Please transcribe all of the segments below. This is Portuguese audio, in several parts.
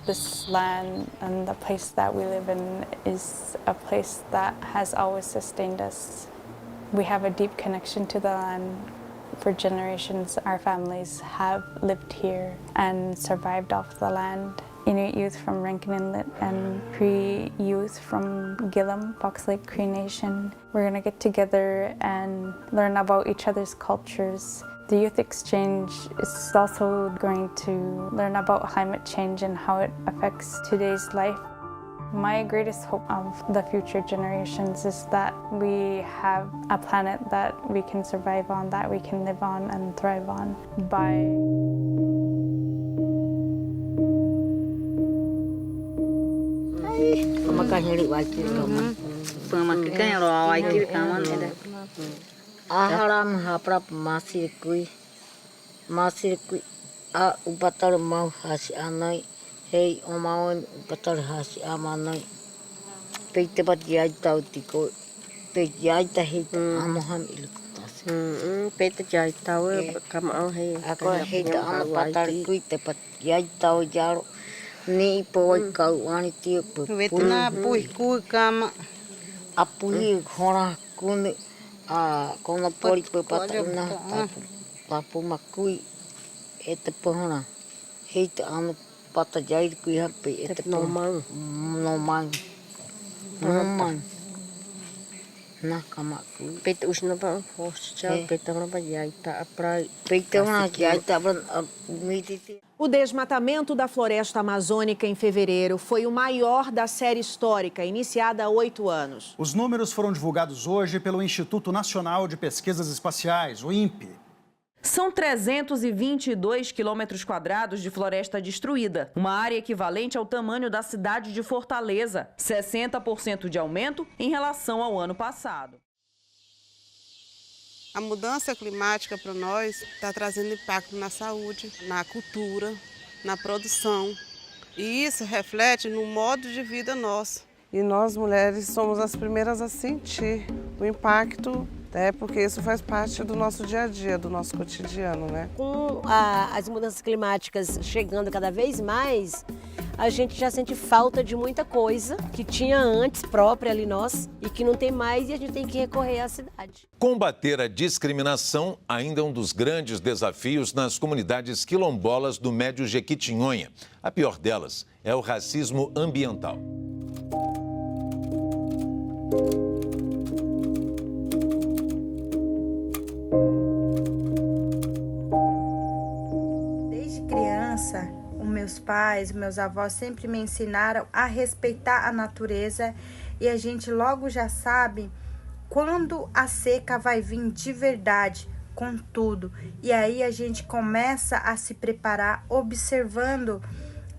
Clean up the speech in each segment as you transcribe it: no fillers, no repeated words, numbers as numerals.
this land and the place that we live in is a place that has always sustained us. We have a deep connection to the land. For generations, our families have lived here and survived off the land. Inuit youth from Rankin Inlet and Cree youth from Gillam, Fox Lake Cree Nation. We're gonna get together and learn about each other's cultures. The youth exchange is also going to learn about climate change and how it affects today's life. My greatest hope of the future generations is that we have a planet that we can survive on, that we can live on and thrive on by Aharam haprap masir kui a upatar mau hasi anai hei omaon upatar hasi amanai peite bat yai tau tiko pe yai ta hei amoham ilkutas peite yai tau kam au hei ako hei ta am patar kui te pat yai tau yaro ni poi kau ani ti vetna pui ku kam apui khora kun a kona pori papatuna papu makui et pohona hate am pata jai kui hape et no man na kamaku pete usna ba hocha pete na ba yai ta pra pete na yai ta mititi. O desmatamento da floresta amazônica em fevereiro foi o maior da série histórica, iniciada há 8 anos. Os números foram divulgados hoje pelo Instituto Nacional de Pesquisas Espaciais, o INPE. São 322 quilômetros quadrados de floresta destruída, uma área equivalente ao tamanho da cidade de Fortaleza, 60% de aumento em relação ao ano passado. A mudança climática para nós está trazendo impacto na saúde, na cultura, na produção. E isso reflete no modo de vida nosso. E nós, mulheres, somos as primeiras a sentir o impacto, porque isso faz parte do nosso dia a dia, do nosso cotidiano, né? Com as mudanças climáticas chegando cada vez mais, a gente já sente falta de muita coisa que tinha antes própria ali nós e que não tem mais e a gente tem que recorrer à cidade. Combater a discriminação ainda é um dos grandes desafios nas comunidades quilombolas do Médio Jequitinhonha. A pior delas é o racismo ambiental. Desde criança, meus pais, meus avós sempre me ensinaram a respeitar a natureza e a gente logo já sabe quando a seca vai vir de verdade, com tudo. E aí a gente começa a se preparar observando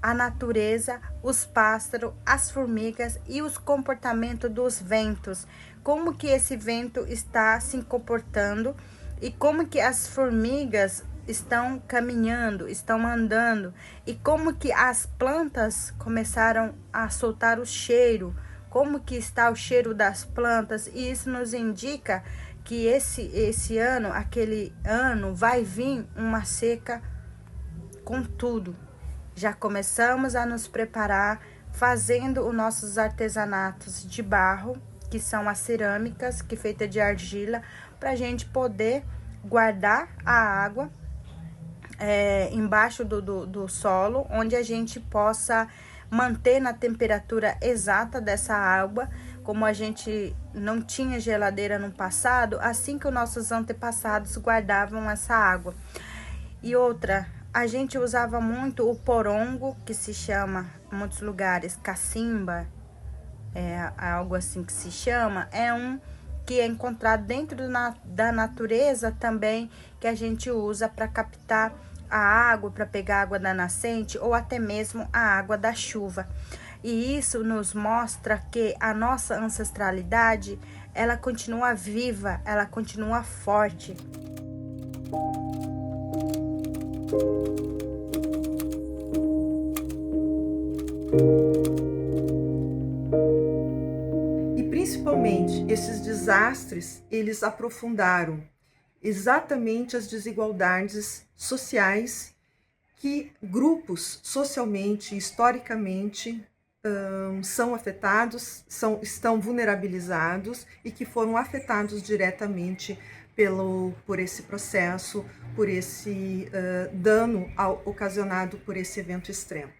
a natureza, os pássaros, as formigas e os comportamentos dos ventos. Como que esse vento está se comportando e como que as formigas estão caminhando, estão andando e como que as plantas começaram a soltar o cheiro, como que está o cheiro das plantas, e isso nos indica que esse ano, aquele ano, vai vir uma seca com tudo. Já começamos a nos preparar fazendo os nossos artesanatos de barro, que são as cerâmicas, que é feita de argila, para a gente poder guardar a água embaixo do solo, onde a gente possa manter na temperatura exata dessa água. Como a gente não tinha geladeira no passado, assim que os nossos antepassados guardavam essa água. E outra, a gente usava muito o porongo, que se chama em muitos lugares cacimba, algo assim que se chama, que é encontrado dentro da natureza também, que a gente usa para captar a água, para pegar a água da nascente ou até mesmo a água da chuva. E isso nos mostra que a nossa ancestralidade, ela continua viva, ela continua forte. E principalmente esses desastres, eles aprofundaram exatamente as desigualdades sociais que grupos socialmente, historicamente, são afetados, estão vulnerabilizados e que foram afetados diretamente por esse processo, por esse dano ocasionado por esse evento extremo.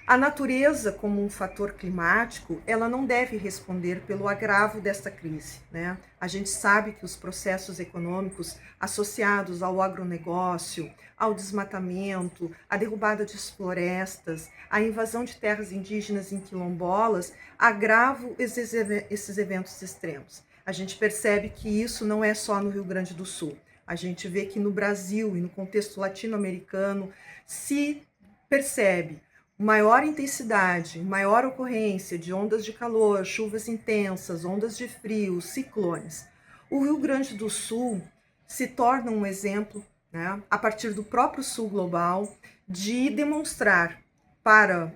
A natureza, como um fator climático, ela não deve responder pelo agravo desta crise, né? A gente sabe que os processos econômicos associados ao agronegócio, ao desmatamento, à derrubada de florestas, à invasão de terras indígenas em quilombolas, agravam esses eventos extremos. A gente percebe que isso não é só no Rio Grande do Sul. A gente vê que no Brasil e no contexto latino-americano se percebe maior intensidade, maior ocorrência de ondas de calor, chuvas intensas, ondas de frio, ciclones. O Rio Grande do Sul se torna um exemplo, né, a partir do próprio Sul Global, de demonstrar para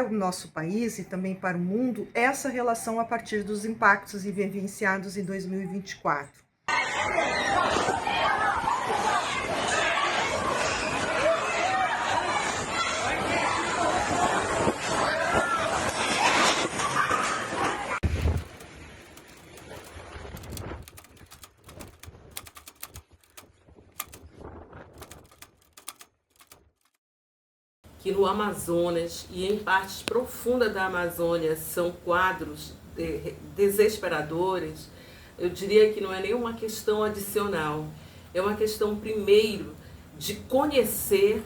o nosso país e também para o mundo essa relação a partir dos impactos vivenciados em 2024. Que no Amazonas e em partes profundas da Amazônia são quadros desesperadores, eu diria que não é nenhuma questão adicional. É uma questão, primeiro, de conhecer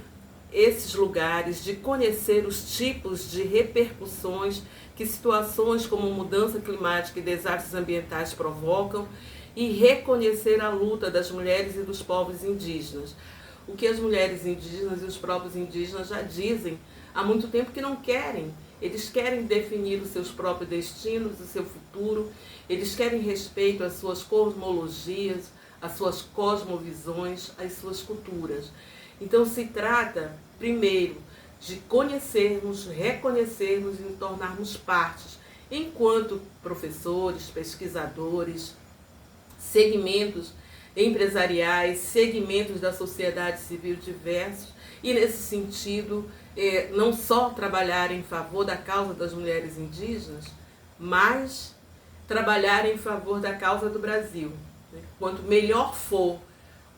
esses lugares, de conhecer os tipos de repercussões que situações como mudança climática e desastres ambientais provocam e reconhecer a luta das mulheres e dos povos indígenas. O que as mulheres indígenas e os próprios indígenas já dizem há muito tempo que não querem. Eles querem definir os seus próprios destinos, o seu futuro, eles querem respeito às suas cosmologias, às suas cosmovisões, às suas culturas. Então se trata, primeiro, de conhecermos, reconhecermos e nos tornarmos partes, enquanto professores, pesquisadores, segmentos empresariais, segmentos da sociedade civil diversos, e nesse sentido, não só trabalhar em favor da causa das mulheres indígenas, mas trabalhar em favor da causa do Brasil. Quanto melhor for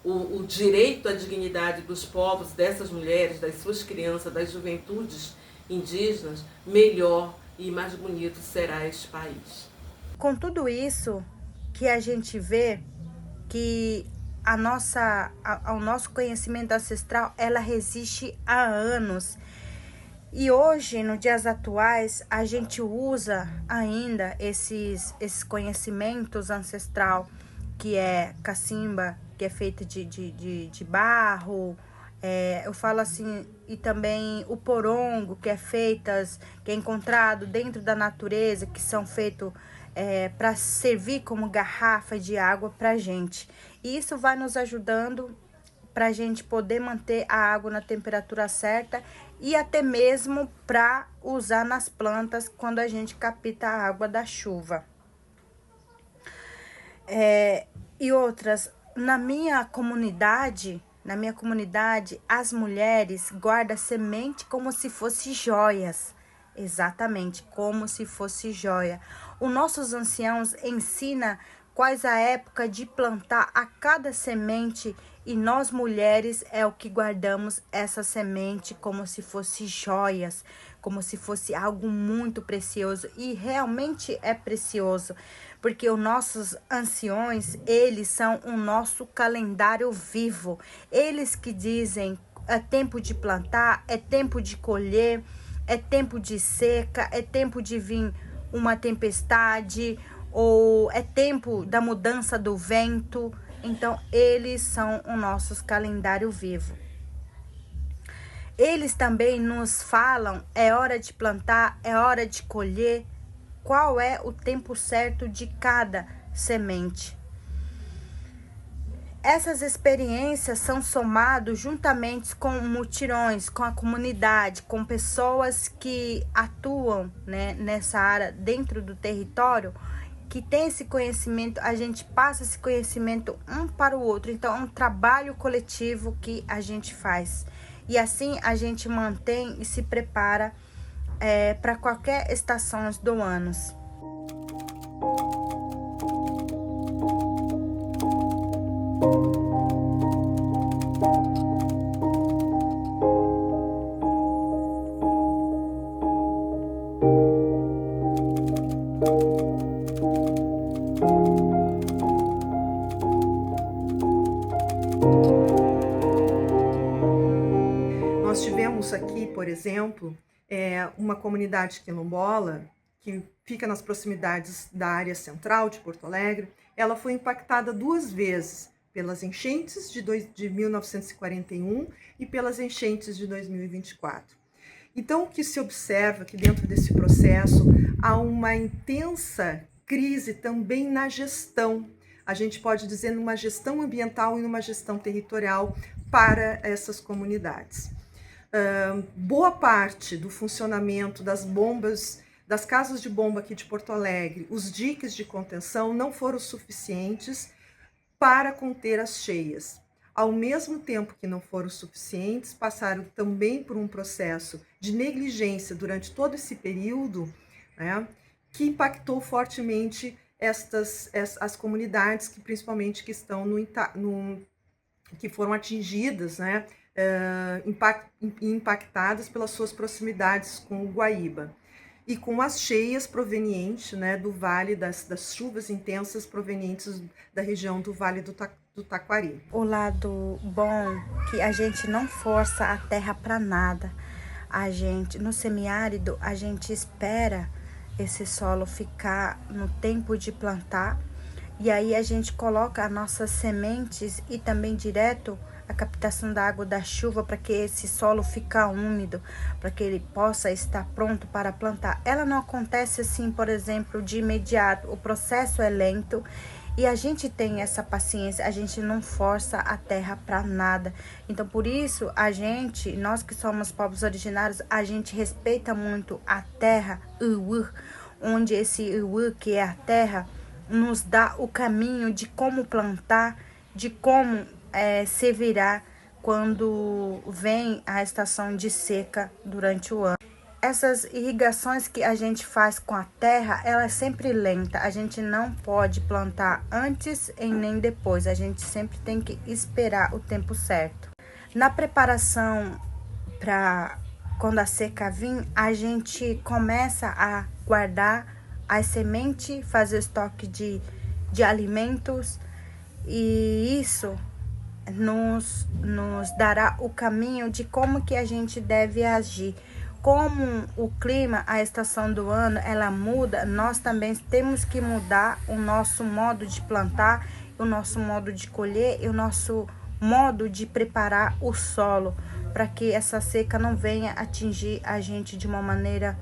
o direito à dignidade dos povos, dessas mulheres, das suas crianças, das juventudes indígenas, melhor e mais bonito será este país. Com tudo isso que a gente vê, que ao nosso conhecimento ancestral, ela resiste há anos. E hoje, nos dias atuais, a gente usa ainda esses conhecimentos ancestral, que é cacimba, que é feita de barro, eu falo assim, e também o porongo, que é encontrado dentro da natureza, que são feitos para servir como garrafa de água para a gente. E isso vai nos ajudando para a gente poder manter a água na temperatura certa e até mesmo para usar nas plantas quando a gente capta a água da chuva. E outras, na minha comunidade, as mulheres guardam semente como se fosse joias. Exatamente, como se fosse joia. Os nossos anciãos ensinam quais a época de plantar a cada semente, e nós mulheres é o que guardamos essa semente como se fosse joias, como se fosse algo muito precioso, e realmente é precioso, porque os nossos anciões, eles são o nosso calendário vivo. Eles que dizem é tempo de plantar, é tempo de colher, é tempo de seca, é tempo de vir uma tempestade, ou é tempo da mudança do vento. Então, eles são o nosso calendário vivo. Eles também nos falam, é hora de plantar, é hora de colher, qual é o tempo certo de cada semente. Essas experiências são somadas juntamente com mutirões, com a comunidade, com pessoas que atuam, né, nessa área dentro do território, que tem esse conhecimento, a gente passa esse conhecimento um para o outro. Então, é um trabalho coletivo que a gente faz. E assim a gente mantém e se prepara para qualquer estação do ano. Nós tivemos aqui, por exemplo, uma comunidade quilombola que fica nas proximidades da área central de Porto Alegre. Ela foi impactada 2 vezes, pelas enchentes de 1941 e pelas enchentes de 2024. Então, o que se observa que dentro desse processo há uma intensa crise também na gestão. A gente pode dizer numa gestão ambiental e numa gestão territorial para essas comunidades. Boa parte do funcionamento das bombas, das casas de bomba aqui de Porto Alegre, os diques de contenção não foram suficientes para conter as cheias. Ao mesmo tempo que não foram suficientes, passaram também por um processo de negligência durante todo esse período, né, que impactou fortemente as comunidades que principalmente que estão que foram atingidas, né, impactadas pelas suas proximidades com o Guaíba e com as cheias provenientes, né, do vale das chuvas intensas provenientes da região do Vale do Taquari. O lado bom que a gente não força a terra para nada. A gente no semiárido a gente espera esse solo ficar no tempo de plantar e aí a gente coloca as nossas sementes e também direto a captação da água da chuva para que esse solo fique úmido, para que ele possa estar pronto para plantar. Ela não acontece assim, por exemplo, de imediato. O processo é lento e a gente tem essa paciência, a gente não força a terra para nada. Então, por isso, nós que somos povos originários, a gente respeita muito a terra, onde esse que é a terra, nos dá o caminho de como plantar, de como se virar quando vem a estação de seca durante o ano. Essas irrigações que a gente faz com a terra, ela é sempre lenta. A gente não pode plantar antes e nem depois. A gente sempre tem que esperar o tempo certo. Na preparação para quando a seca vir, a gente começa a guardar as sementes, fazer estoque de alimentos e isso nos dará o caminho de como que a gente deve agir. Como o clima, a estação do ano, ela muda, nós também temos que mudar o nosso modo de plantar, o nosso modo de colher e o nosso modo de preparar o solo, para que essa seca não venha atingir a gente de uma maneira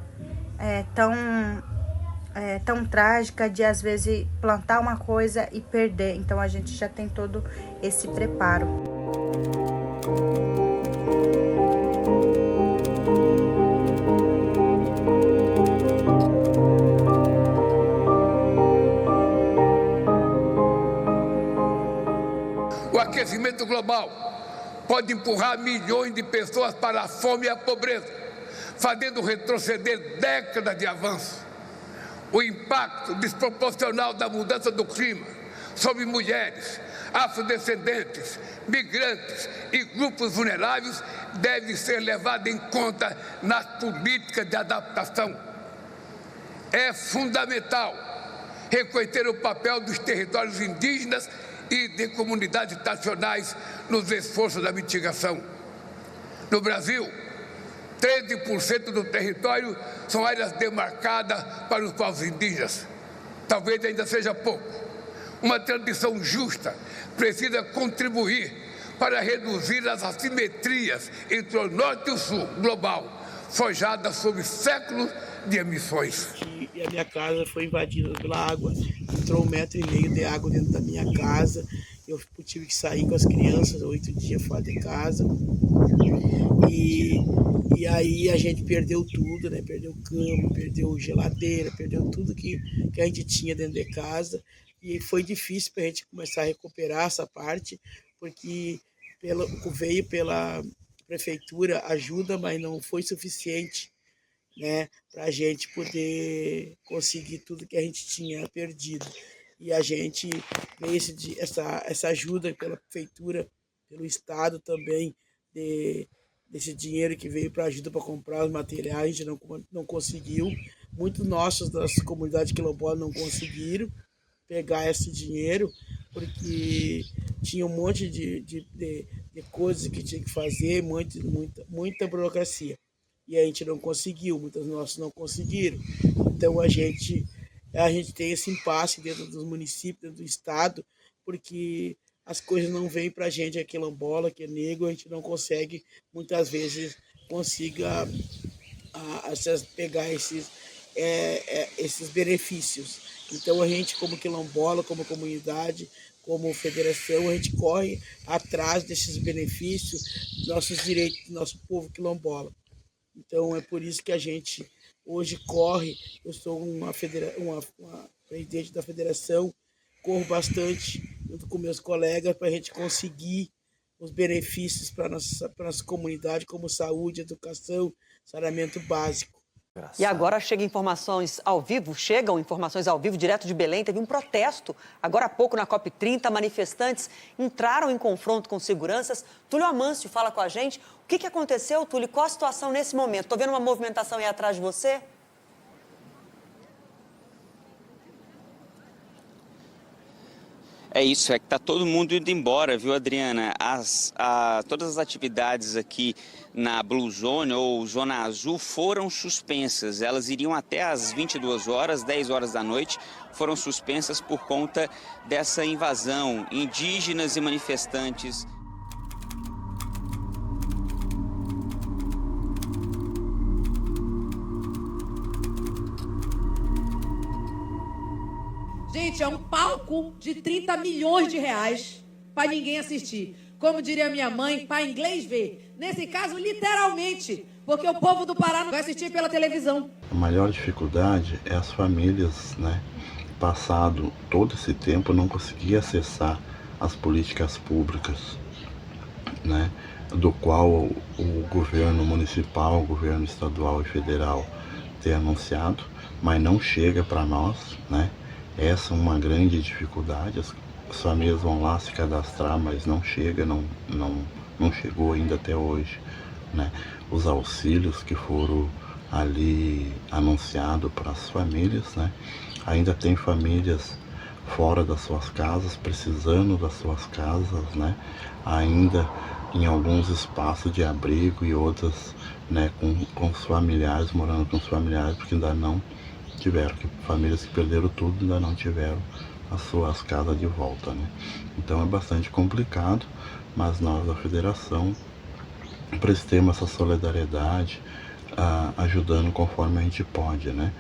tão trágica de às vezes plantar uma coisa e perder. Então a gente já tem todo esse preparo. O aquecimento global pode empurrar milhões de pessoas para a fome e a pobreza, fazendo retroceder décadas de avanço. O impacto desproporcional da mudança do clima sobre mulheres, afrodescendentes, migrantes e grupos vulneráveis deve ser levado em conta nas políticas de adaptação. É fundamental reconhecer o papel dos territórios indígenas e de comunidades nacionais nos esforços da mitigação. No Brasil, 13% do território são áreas demarcadas para os povos indígenas. Talvez ainda seja pouco. Uma transição justa precisa contribuir para reduzir as assimetrias entre o norte e o sul global, forjadas sob séculos de emissões. E a minha casa foi invadida pela água. Entrou 1,5 metro de água dentro da minha casa. Eu tive que sair com as crianças 8 dias fora de casa. E aí a gente perdeu tudo, né? Perdeu cama, perdeu geladeira, perdeu tudo que a gente tinha dentro de casa. E foi difícil para a gente começar a recuperar essa parte, porque veio prefeitura ajuda, mas não foi suficiente, né, para a gente poder conseguir tudo que a gente tinha perdido. E a gente veio essa ajuda pela prefeitura, pelo Estado também, desse dinheiro que veio para ajuda para comprar os materiais, a gente não conseguiu. Muitos nossos das comunidades quilombolas não conseguiram pegar esse dinheiro, porque tinha um monte de coisas que tinha que fazer, muita burocracia. E a gente não conseguiu, muitos nossos não conseguiram. Então a gente tem esse impasse dentro dos municípios, dentro do estado, porque as coisas não vêm para a gente, quilombola, que é negro, a gente não consegue, muitas vezes, pegar esses benefícios. Então a gente, como quilombola, como comunidade, como federação, a gente corre atrás desses benefícios, nossos direitos do nosso povo quilombola. Então é por isso que a gente hoje corre. Eu sou uma presidente da federação, corro bastante junto com meus colegas para a gente conseguir os benefícios para nossa comunidade, como saúde, educação, saneamento básico. E agora chegam informações ao vivo direto de Belém. Teve um protesto agora há pouco na COP30. Manifestantes entraram em confronto com seguranças. Túlio Amâncio fala com a gente. O que aconteceu, Túlio? Qual a situação nesse momento? Estou vendo uma movimentação aí atrás de você. É isso, é que está todo mundo indo embora, viu, Adriana? Todas as atividades aqui na Blue Zone ou Zona Azul foram suspensas. Elas iriam até às 22 horas, 10 horas da noite, foram suspensas por conta dessa invasão. Indígenas e manifestantes. Gente, é um palco de 30 milhões de reais para ninguém assistir. Como diria minha mãe, para inglês ver. Nesse caso, literalmente, porque o povo do Pará não vai assistir pela televisão. A maior dificuldade é as famílias, né? Passado todo esse tempo, não conseguir acessar as políticas públicas, né? Do qual o governo municipal, o governo estadual e federal tem anunciado, mas não chega para nós, né? Essa é uma grande dificuldade. As famílias vão lá se cadastrar, mas não chega, não chegou ainda até hoje, né? Os auxílios que foram ali anunciados para as famílias, né? Ainda tem famílias fora das suas casas, precisando das suas casas, né? Ainda em alguns espaços de abrigo e outras, né, com os familiares, morando com os familiares, porque ainda não tiveram, famílias que perderam tudo ainda não tiveram as suas casas de volta, né? Então é bastante complicado, mas nós da federação prestemos essa solidariedade, ajudando conforme a gente pode, né?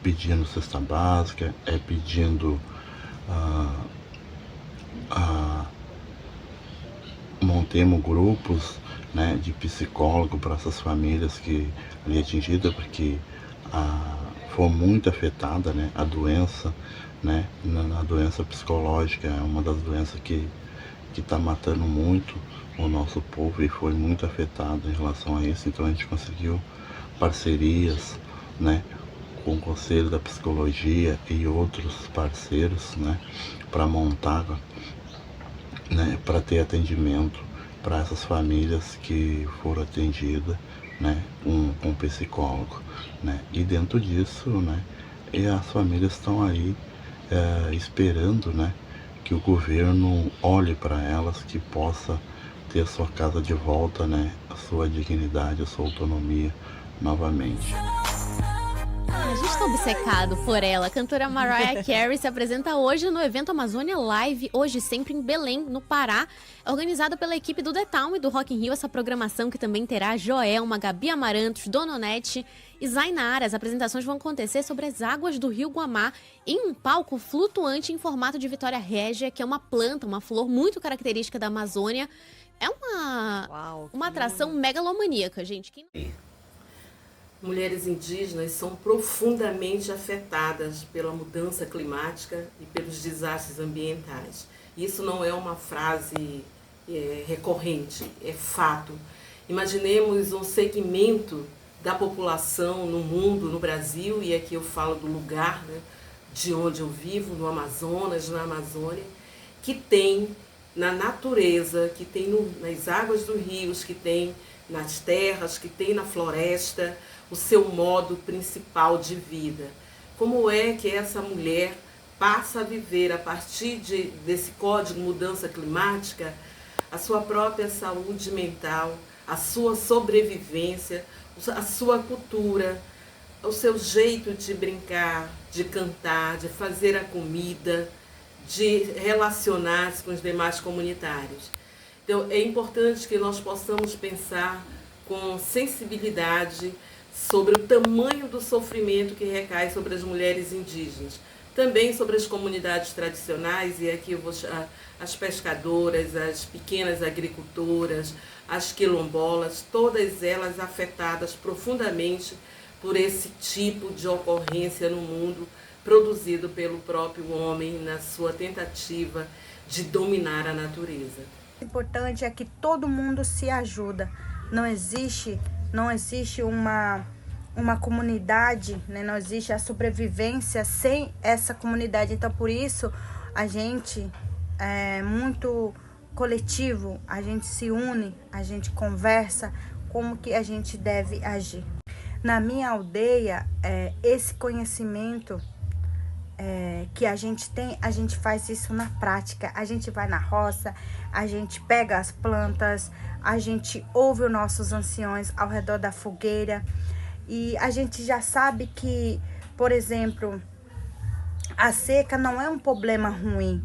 Pedindo cesta básica, pedindo montemos grupos, né, de psicólogo para essas famílias que ali atingidas, porque foi muito afetada, né, a doença, né, a doença psicológica é uma das doenças que está matando muito o nosso povo e foi muito afetado em relação a isso. Então a gente conseguiu parcerias, né, com o Conselho da Psicologia e outros parceiros, né, para montar, né, para ter atendimento para essas famílias que foram atendidas, né, com psicólogo, né, e dentro disso, né, as famílias estão aí esperando, né, que o governo olhe para elas, que possa ter a sua casa de volta, né, a sua dignidade, a sua autonomia novamente. A gente está obcecado por ela. A cantora Mariah Carey se apresenta hoje no evento Amazônia Live, hoje sempre em Belém, no Pará, organizado pela equipe do The Town e do Rock in Rio. Essa programação que também terá Joelma, Gabi Amarantos, Dona Onete e Zainara. As apresentações vão acontecer sobre as águas do Rio Guamá em um palco flutuante em formato de Vitória Régia, que é uma planta, uma flor muito característica da Amazônia. É uma atração megalomaníaca, gente. Mulheres indígenas são profundamente afetadas pela mudança climática e pelos desastres ambientais. Isso não é uma frase recorrente, é fato. Imaginemos um segmento da população no mundo, no Brasil, e aqui eu falo do lugar, né, de onde eu vivo, no Amazonas, na Amazônia, que tem na natureza, que tem nas águas dos rios, que tem nas terras, que tem na floresta, o seu modo principal de vida. Como é que essa mulher passa a viver, a partir desse código mudança climática, a sua própria saúde mental, a sua sobrevivência, a sua cultura, o seu jeito de brincar, de cantar, de fazer a comida, de relacionar-se com os demais comunitários. Então, é importante que nós possamos pensar com sensibilidade sobre o tamanho do sofrimento que recai sobre as mulheres indígenas, também sobre as comunidades tradicionais, e aqui eu vou as pescadoras, as pequenas agricultoras, as quilombolas, todas elas afetadas profundamente por esse tipo de ocorrência no mundo produzido pelo próprio homem na sua tentativa de dominar a natureza. O importante é que todo mundo se ajuda. Não existe uma comunidade, né? Não existe a sobrevivência sem essa comunidade. Então, por isso, a gente é muito coletivo, a gente se une, a gente conversa como que a gente deve agir. Na minha aldeia, esse conhecimento que a gente tem, a gente faz isso na prática. A gente vai na roça, a gente pega as plantas, a gente ouve os nossos anciões ao redor da fogueira e a gente já sabe que, por exemplo, a seca não é um problema ruim.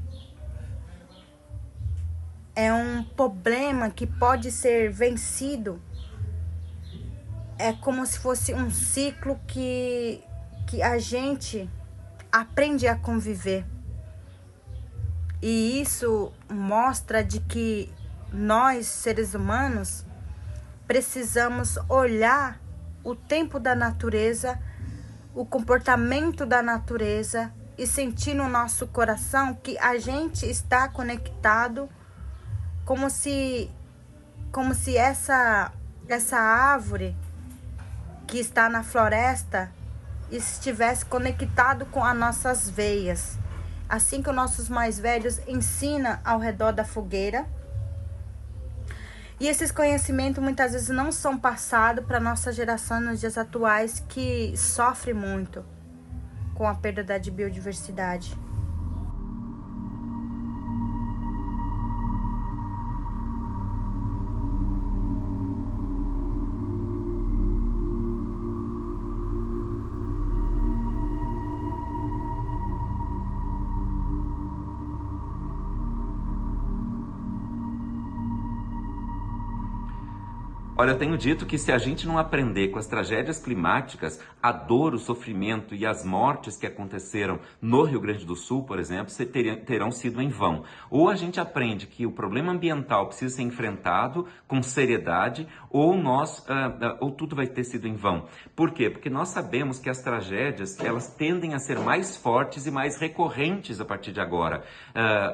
É um problema que pode ser vencido. É como se fosse um ciclo que a gente aprende a conviver. E isso mostra de que nós, seres humanos, precisamos olhar o tempo da natureza, o comportamento da natureza e sentir no nosso coração que a gente está conectado, como se essa árvore que está na floresta estivesse conectado com as nossas veias. Assim que os nossos mais velhos ensinam ao redor da fogueira. E esses conhecimentos muitas vezes não são passados para a nossa geração nos dias atuais, que sofre muito com a perda da biodiversidade. Olha, eu tenho dito que se a gente não aprender com as tragédias climáticas, a dor, o sofrimento e as mortes que aconteceram no Rio Grande do Sul, por exemplo, terão sido em vão. Ou a gente aprende que o problema ambiental precisa ser enfrentado com seriedade, ou tudo vai ter sido em vão. Por quê? Porque nós sabemos que as tragédias, elas tendem a ser mais fortes e mais recorrentes a partir de agora.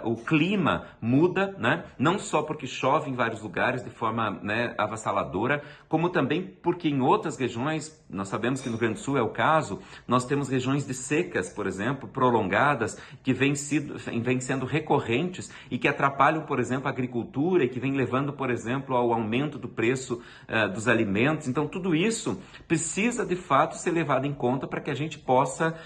O clima muda, né? Não só porque chove em vários lugares de forma, né, avassaladora, como também porque em outras regiões, nós sabemos que no Rio Grande do Sul é o caso, nós temos regiões de secas, por exemplo, prolongadas, que vêm sendo recorrentes e que atrapalham, por exemplo, a agricultura e que vem levando, por exemplo, ao aumento do preço dos alimentos. Então, tudo isso precisa, de fato, ser levado em conta para que a gente possa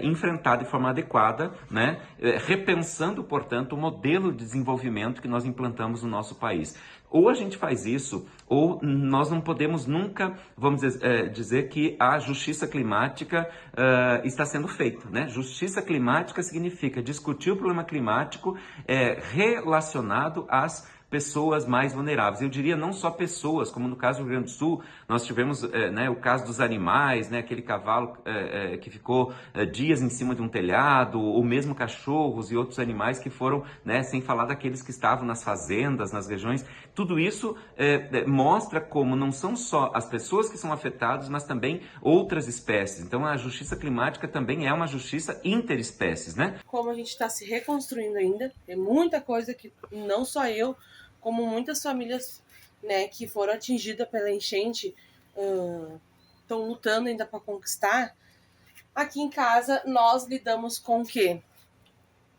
enfrentar de forma adequada, né? Repensando, portanto, o modelo de desenvolvimento que nós implantamos no nosso país. Ou a gente faz isso, ou nós não podemos nunca, vamos dizer que a justiça climática está sendo feita, né? Justiça climática significa discutir o problema climático relacionado às pessoas mais vulneráveis. Eu diria não só pessoas, como no caso do Rio Grande do Sul, nós tivemos o caso dos animais, né, aquele cavalo que ficou dias em cima de um telhado, ou mesmo cachorros e outros animais que foram, né, sem falar daqueles que estavam nas fazendas, nas regiões. Tudo isso mostra como não são só as pessoas que são afetadas, mas também outras espécies. Então a justiça climática também é uma justiça interespécies, né? Como a gente está se reconstruindo ainda, tem muita coisa que não só eu, como muitas famílias, né, que foram atingidas pela enchente estão lutando ainda para conquistar, aqui em casa nós lidamos com o quê?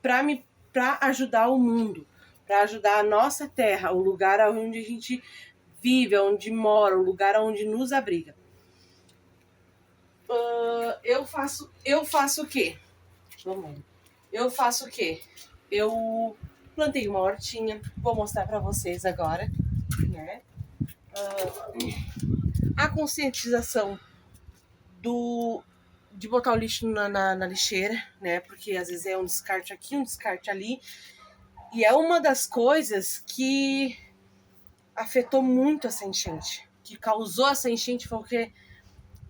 Para ajudar o mundo, para ajudar a nossa terra, o lugar onde a gente vive, onde mora, o lugar onde nos abriga. Eu faço o quê? Eu faço o quê? Eu plantei uma hortinha, vou mostrar para vocês agora, né? A conscientização de botar o lixo na lixeira, né? Porque às vezes é um descarte aqui, um descarte ali. E é uma das coisas que afetou muito essa enchente, que causou essa enchente, foi o quê?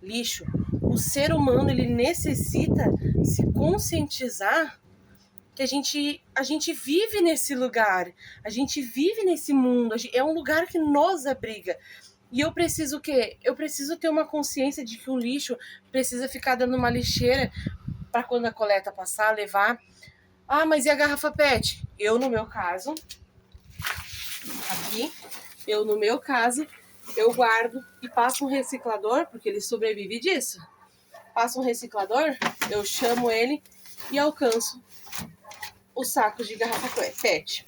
Lixo. O ser humano, ele necessita se conscientizar que a gente vive nesse lugar, a gente vive nesse mundo, é um lugar que nos abriga. E eu preciso o quê? Eu preciso ter uma consciência de que o lixo precisa ficar dando uma lixeira para quando a coleta passar, levar. Ah, mas e a garrafa PET? Eu, no meu caso, eu guardo e passo um reciclador, porque ele sobrevive disso. Passo um reciclador, eu chamo ele e alcanço os sacos de garrafa PET.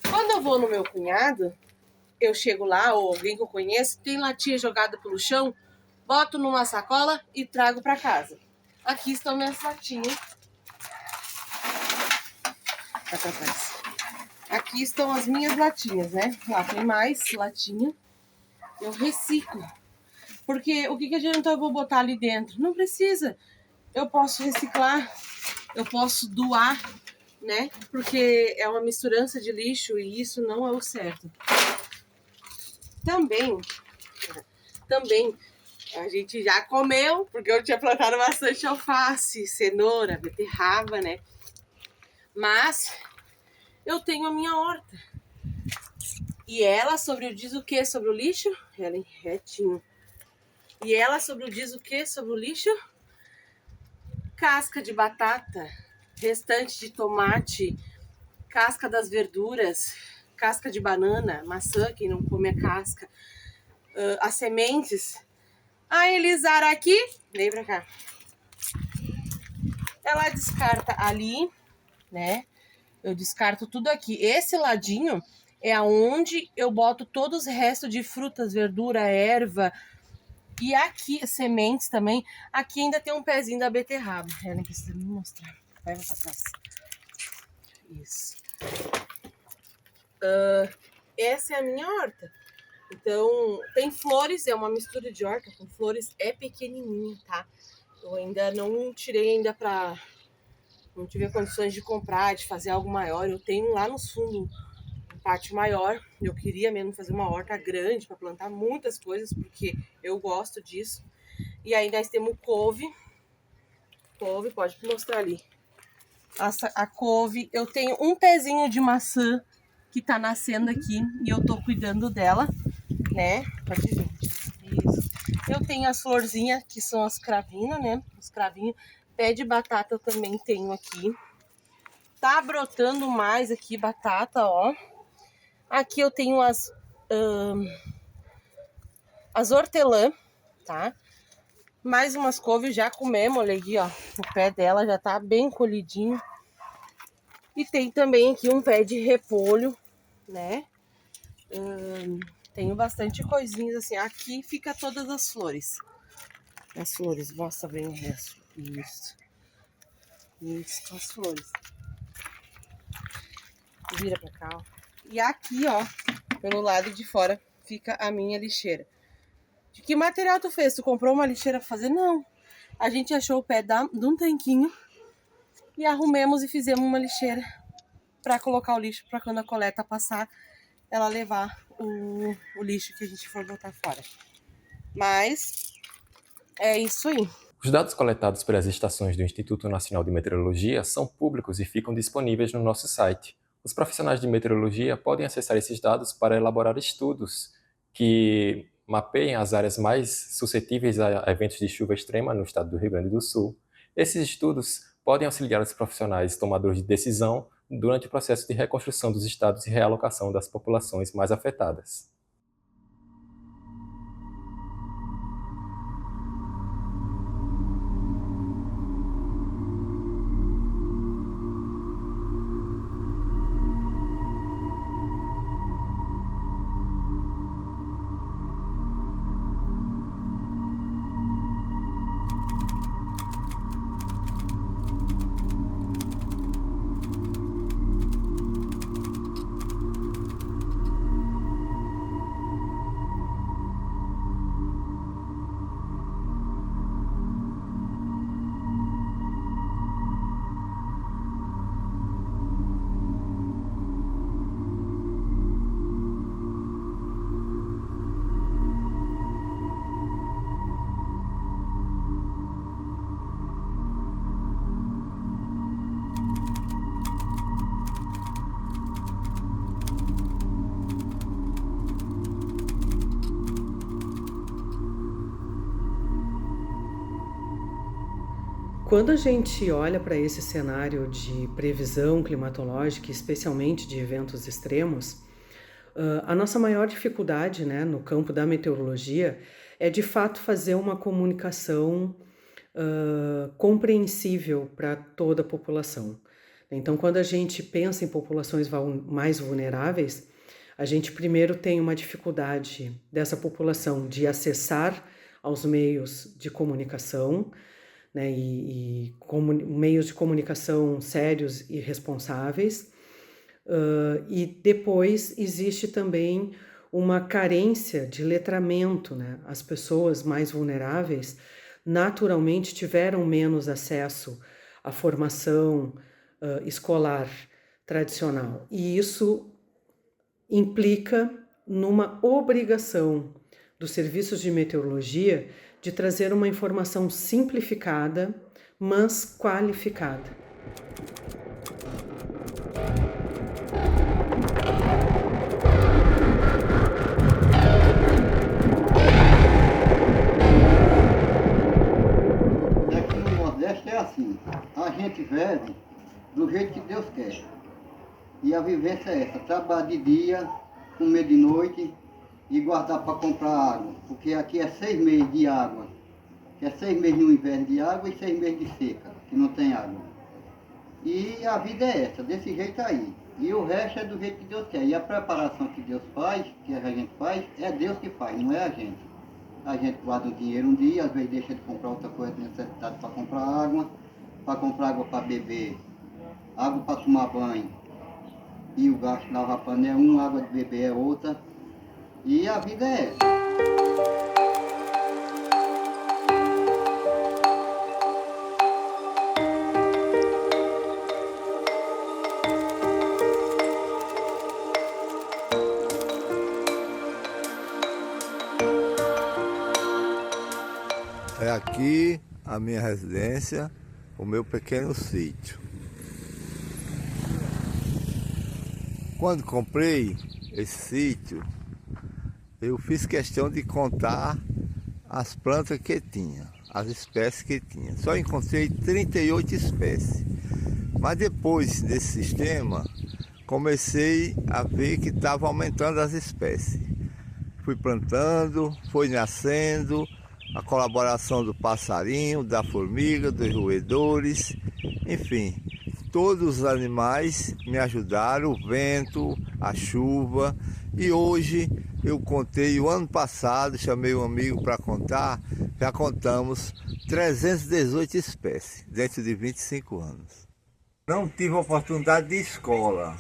Quando eu vou no meu cunhado, eu chego lá, ou alguém que eu conheço, tem latinha jogada pelo chão, boto numa sacola e trago para casa. Aqui estão minhas latinhas. Aqui estão as minhas latinhas, né? Lá tem mais latinha. Eu reciclo. Porque o que adianta eu vou botar ali dentro? Não precisa. Eu posso reciclar, eu posso doar, né? Porque é uma misturança de lixo e isso não é o certo. Também, a gente já comeu, porque eu tinha plantado bastante alface, cenoura, beterraba, né? Mas eu tenho a minha horta. E ela diz o que sobre o lixo? Ela em retinho. E ela diz o que sobre o lixo? Casca de batata, restante de tomate, casca das verduras, casca de banana, maçã, quem não come a casca, as sementes. A Elisara aqui, vem pra cá. Ela descarta ali, né? Eu descarto tudo aqui. Esse ladinho é aonde eu boto todos os restos de frutas, verdura, erva. E aqui, as sementes também. Aqui ainda tem um pezinho da beterraba. Ela precisa me mostrar. Vai pra trás. Isso. Essa é a minha horta. Então, tem flores, é uma mistura de horta com flores, é pequenininha, tá? Eu ainda não tirei não tive condições de comprar, de fazer algo maior. Eu tenho lá no fundo um pátio maior. Eu queria mesmo fazer uma horta grande para plantar muitas coisas, porque eu gosto disso. E aí nós temos couve. Couve, pode mostrar ali. A couve, eu tenho um pezinho de maçã que tá nascendo aqui e eu tô cuidando dela, né? Pode ver. Isso. Eu tenho as florzinhas, que são as cravinas, né? Os cravinhos. Pé de batata eu também tenho aqui. Tá brotando mais aqui batata, ó. Aqui eu tenho as hortelã, tá? Mais umas couves já comemos, olha aqui, ó. O pé dela já tá bem colhidinho. E tem também aqui um pé de repolho, né? Tenho bastante coisinhas assim. Aqui fica todas as flores. As flores, mostra bem o resto. Isso. Isso, as flores. Vira pra cá, ó. E aqui, ó, pelo lado de fora, fica a minha lixeira. De que material tu fez? Tu comprou uma lixeira pra fazer? Não. A gente achou o pé de um tanquinho e arrumemos e fizemos uma lixeira pra colocar o lixo, pra quando a coleta passar, ela levar o lixo que a gente for botar fora. Mas é isso aí. Os dados coletados pelas estações do Instituto Nacional de Meteorologia são públicos e ficam disponíveis no nosso site. Os profissionais de meteorologia podem acessar esses dados para elaborar estudos que mapeiem as áreas mais suscetíveis a eventos de chuva extrema no estado do Rio Grande do Sul. Esses estudos podem auxiliar os profissionais tomadores de decisão durante o processo de reconstrução dos estados e realocação das populações mais afetadas. Quando a gente olha para esse cenário de previsão climatológica, especialmente de eventos extremos, a nossa maior dificuldade, né, no campo da meteorologia é de fato fazer uma comunicação compreensível para toda a população. Então, quando a gente pensa em populações mais vulneráveis, a gente primeiro tem uma dificuldade dessa população de acessar aos meios de comunicação, né, meios de comunicação sérios e responsáveis. E depois existe também uma carência de letramento, né? As pessoas mais vulneráveis naturalmente tiveram menos acesso à formação escolar tradicional. E isso implica numa obrigação dos serviços de meteorologia de trazer uma informação simplificada, mas qualificada. Aqui no Nordeste é assim, a gente vive do jeito que Deus quer. E a vivência é essa, trabalhar de dia, comer de noite e guardar para comprar água, porque aqui é 6 meses de água, que é 6 meses no inverno de água e 6 meses de seca, que não tem água. E a vida é essa, desse jeito aí. E o resto é do jeito que Deus quer. E a preparação que Deus faz, que a gente faz, é Deus que faz, não é a gente. A gente guarda o dinheiro um dia, às vezes deixa de comprar outra coisa necessidade para comprar água para beber, água para tomar banho. E o gasto de lavar pano é um, água de beber é outra. E a vida é essa. É aqui a minha residência, o meu pequeno sítio. Quando comprei esse sítio, eu fiz questão de contar as plantas que tinha, as espécies que tinha. Só encontrei 38 espécies. Mas depois desse sistema, comecei a ver que estava aumentando as espécies. Fui plantando, foi nascendo, a colaboração do passarinho, da formiga, dos roedores, enfim, todos os animais me ajudaram, o vento, a chuva. E hoje eu contei, o ano passado, chamei um amigo para contar, já contamos 318 espécies, dentro de 25 anos. Não tive oportunidade de escola.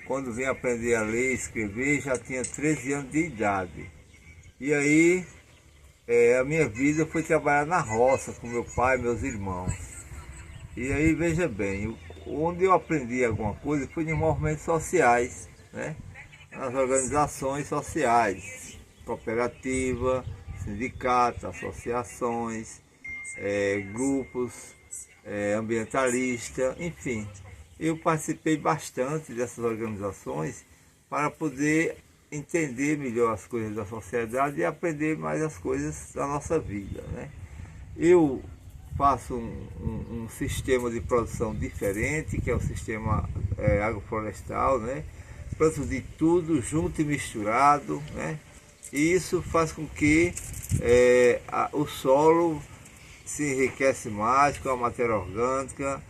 Quando vim aprender a ler e escrever, já tinha 13 anos de idade. E aí, a minha vida foi trabalhar na roça com meu pai e meus irmãos. E aí, veja bem, onde eu aprendi alguma coisa foi em movimentos sociais, né? Nas organizações sociais, cooperativa, sindicatos, associações, grupos ambientalistas, enfim. Eu participei bastante dessas organizações para poder entender melhor as coisas da sociedade e aprender mais as coisas da nossa vida, né? Eu faço um sistema de produção diferente, que é o sistema agroflorestal, né? Planto de tudo junto e misturado, né? E isso faz com que o solo se enriquece mais com a matéria orgânica,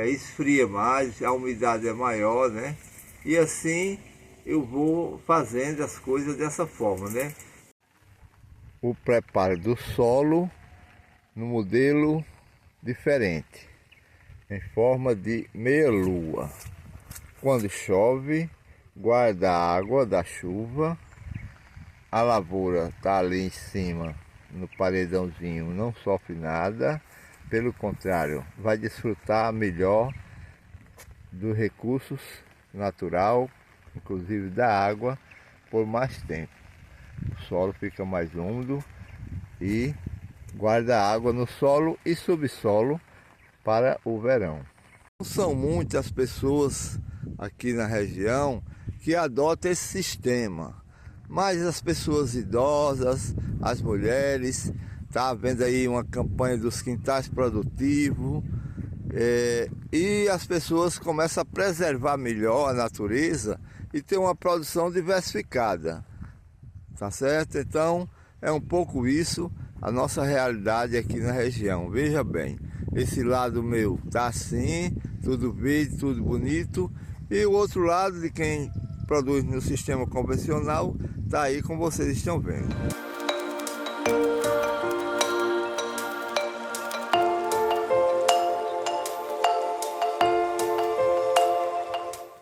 esfria mais, a umidade é maior, né? E assim eu vou fazendo as coisas dessa forma, né? O preparo do solo no modelo diferente, em forma de meia-lua. Quando chove, guarda a água da chuva, a lavoura está ali em cima, no paredãozinho, não sofre nada, pelo contrário, vai desfrutar melhor dos recursos natural, inclusive da água, por mais tempo. O solo fica mais úmido e guarda água no solo e subsolo para o verão. São muitas pessoas aqui na região que adotam esse sistema, mas as pessoas idosas, as mulheres, está havendo aí uma campanha dos quintais produtivos, e as pessoas começam a preservar melhor a natureza e ter uma produção diversificada, tá certo? Então é um pouco isso a nossa realidade aqui na região. Veja bem, esse lado meu tá assim, tudo verde, tudo bonito, e o outro lado de quem produz no sistema convencional tá aí como vocês estão vendo.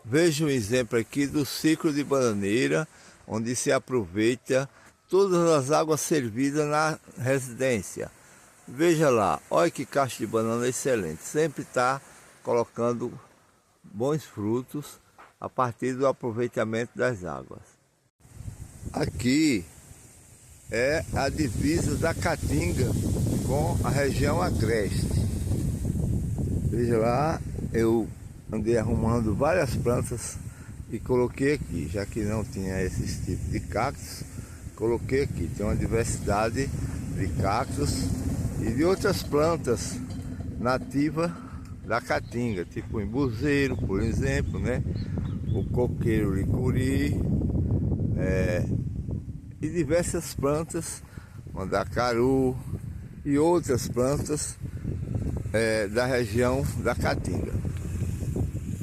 Veja um exemplo aqui do ciclo de bananeira, onde se aproveita todas as águas servidas na residência. Veja lá, olha que caixa de banana excelente, sempre está colocando bons frutos a partir do aproveitamento das águas. Aqui é a divisa da Caatinga com a região agreste. Veja lá, eu andei arrumando várias plantas e coloquei aqui, já que não tinha esses tipos de cactos, coloquei aqui. Tem uma diversidade de cactos e de outras plantas nativas da Caatinga, tipo o embuzeiro, por exemplo, né? O coqueiro licuri, e diversas plantas, mandacaru e outras plantas da região da Caatinga.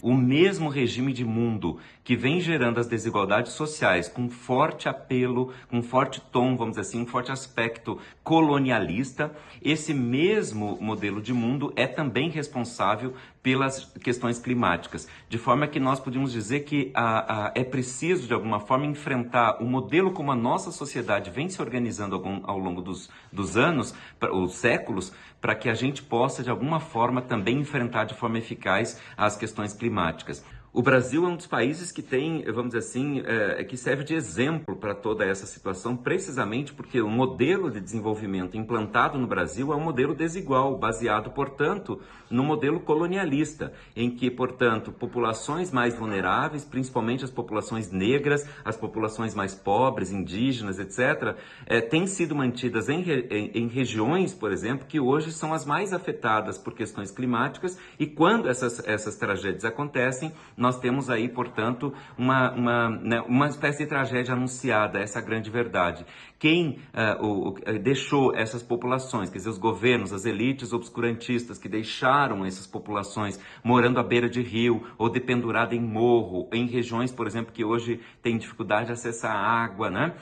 O mesmo regime de mundo que vem gerando as desigualdades sociais com forte apelo, com forte tom, vamos dizer assim, um forte aspecto colonialista, esse mesmo modelo de mundo é também responsável pelas questões climáticas. De forma que nós podemos dizer que é preciso, de alguma forma, enfrentar o modelo como a nossa sociedade vem se organizando ao longo dos anos, os séculos, para que a gente possa, de alguma forma, também enfrentar de forma eficaz as questões climáticas. O Brasil é um dos países que tem, vamos dizer assim, que serve de exemplo para toda essa situação, precisamente porque o modelo de desenvolvimento implantado no Brasil é um modelo desigual, baseado, portanto, no modelo colonialista, em que, portanto, populações mais vulneráveis, principalmente as populações negras, as populações mais pobres, indígenas, etc., têm sido mantidas em regiões, por exemplo, que hoje são as mais afetadas por questões climáticas, e quando essas tragédias acontecem, nós temos aí, portanto, uma espécie de tragédia anunciada, essa grande verdade. Quem deixou essas populações, quer dizer, os governos, as elites obscurantistas que deixaram essas populações morando à beira de rio ou dependurada em morro, em regiões, por exemplo, que hoje têm dificuldade de acessar água, né?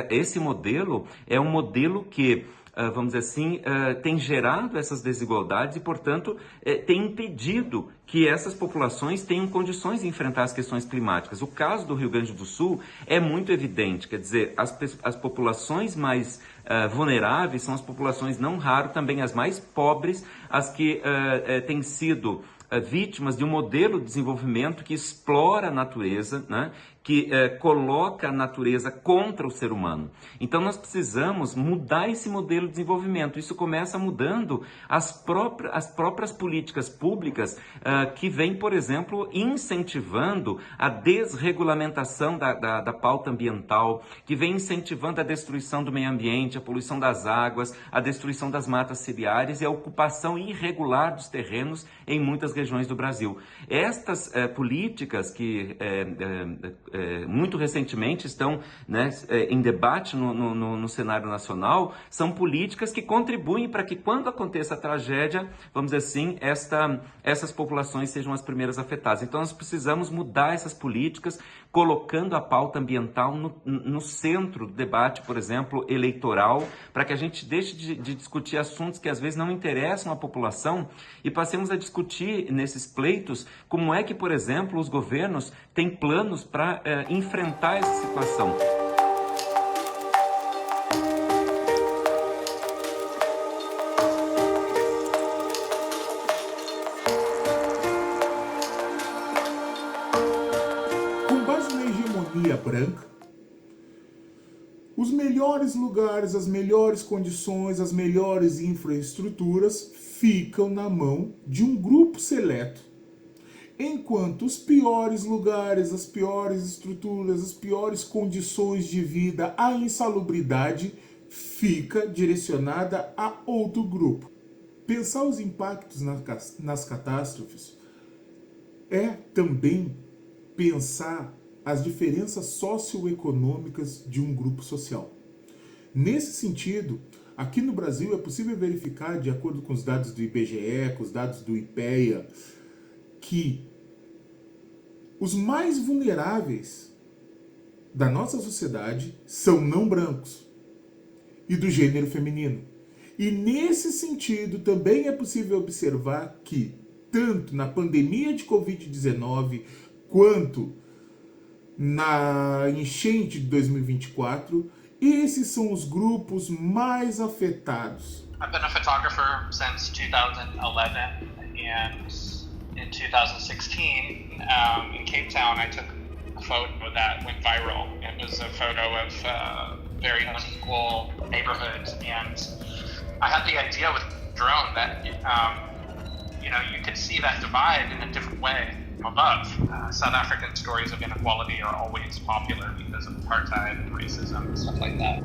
Esse modelo é um modelo que, vamos dizer assim, tem gerado essas desigualdades e, portanto, tem impedido que essas populações tenham condições de enfrentar as questões climáticas. O caso do Rio Grande do Sul é muito evidente, quer dizer, as populações mais vulneráveis são as populações, não raro, também as mais pobres, as que têm sido vítimas de um modelo de desenvolvimento que explora a natureza, né? que coloca a natureza contra o ser humano. Então nós precisamos mudar esse modelo de desenvolvimento. Isso começa mudando as próprias políticas públicas que vêm, por exemplo, incentivando a desregulamentação da pauta ambiental, que vem incentivando a destruição do meio ambiente, a poluição das águas, a destruição das matas ciliares e a ocupação irregular dos terrenos em muitas regiões do Brasil. Estas políticas que muito recentemente estão, né, em debate no cenário nacional, são políticas que contribuem para que quando aconteça a tragédia, vamos dizer assim, essas populações sejam as primeiras afetadas. Então nós precisamos mudar essas políticas, colocando a pauta ambiental no centro do debate, por exemplo, eleitoral, para que a gente deixe de discutir assuntos que às vezes não interessam à população e passemos a discutir nesses pleitos como é que, por exemplo, os governos têm planos para enfrentar essa situação. Com base na hegemonia branca, os melhores lugares, as melhores condições, as melhores infraestruturas ficam na mão de um grupo seleto, enquanto os piores lugares, as piores estruturas, as piores condições de vida, a insalubridade fica direcionada a outro grupo. Pensar os impactos nas catástrofes é também pensar as diferenças socioeconômicas de um grupo social. Nesse sentido, aqui no Brasil é possível verificar, de acordo com os dados do IBGE, com os dados do IPEA, que os mais vulneráveis da nossa sociedade são não brancos e do gênero feminino. E nesse sentido também é possível observar que, tanto na pandemia de Covid-19 quanto na enchente de 2024, esses são os grupos mais afetados. I've been a photographer since 2011, and in 2016, in Cape Town, I took a photo that went viral. It was a photo of very unequal neighborhoods, and I had the idea with drone that you could see that divide in a different way from above. South African stories of inequality are always popular because of apartheid and racism and stuff like that.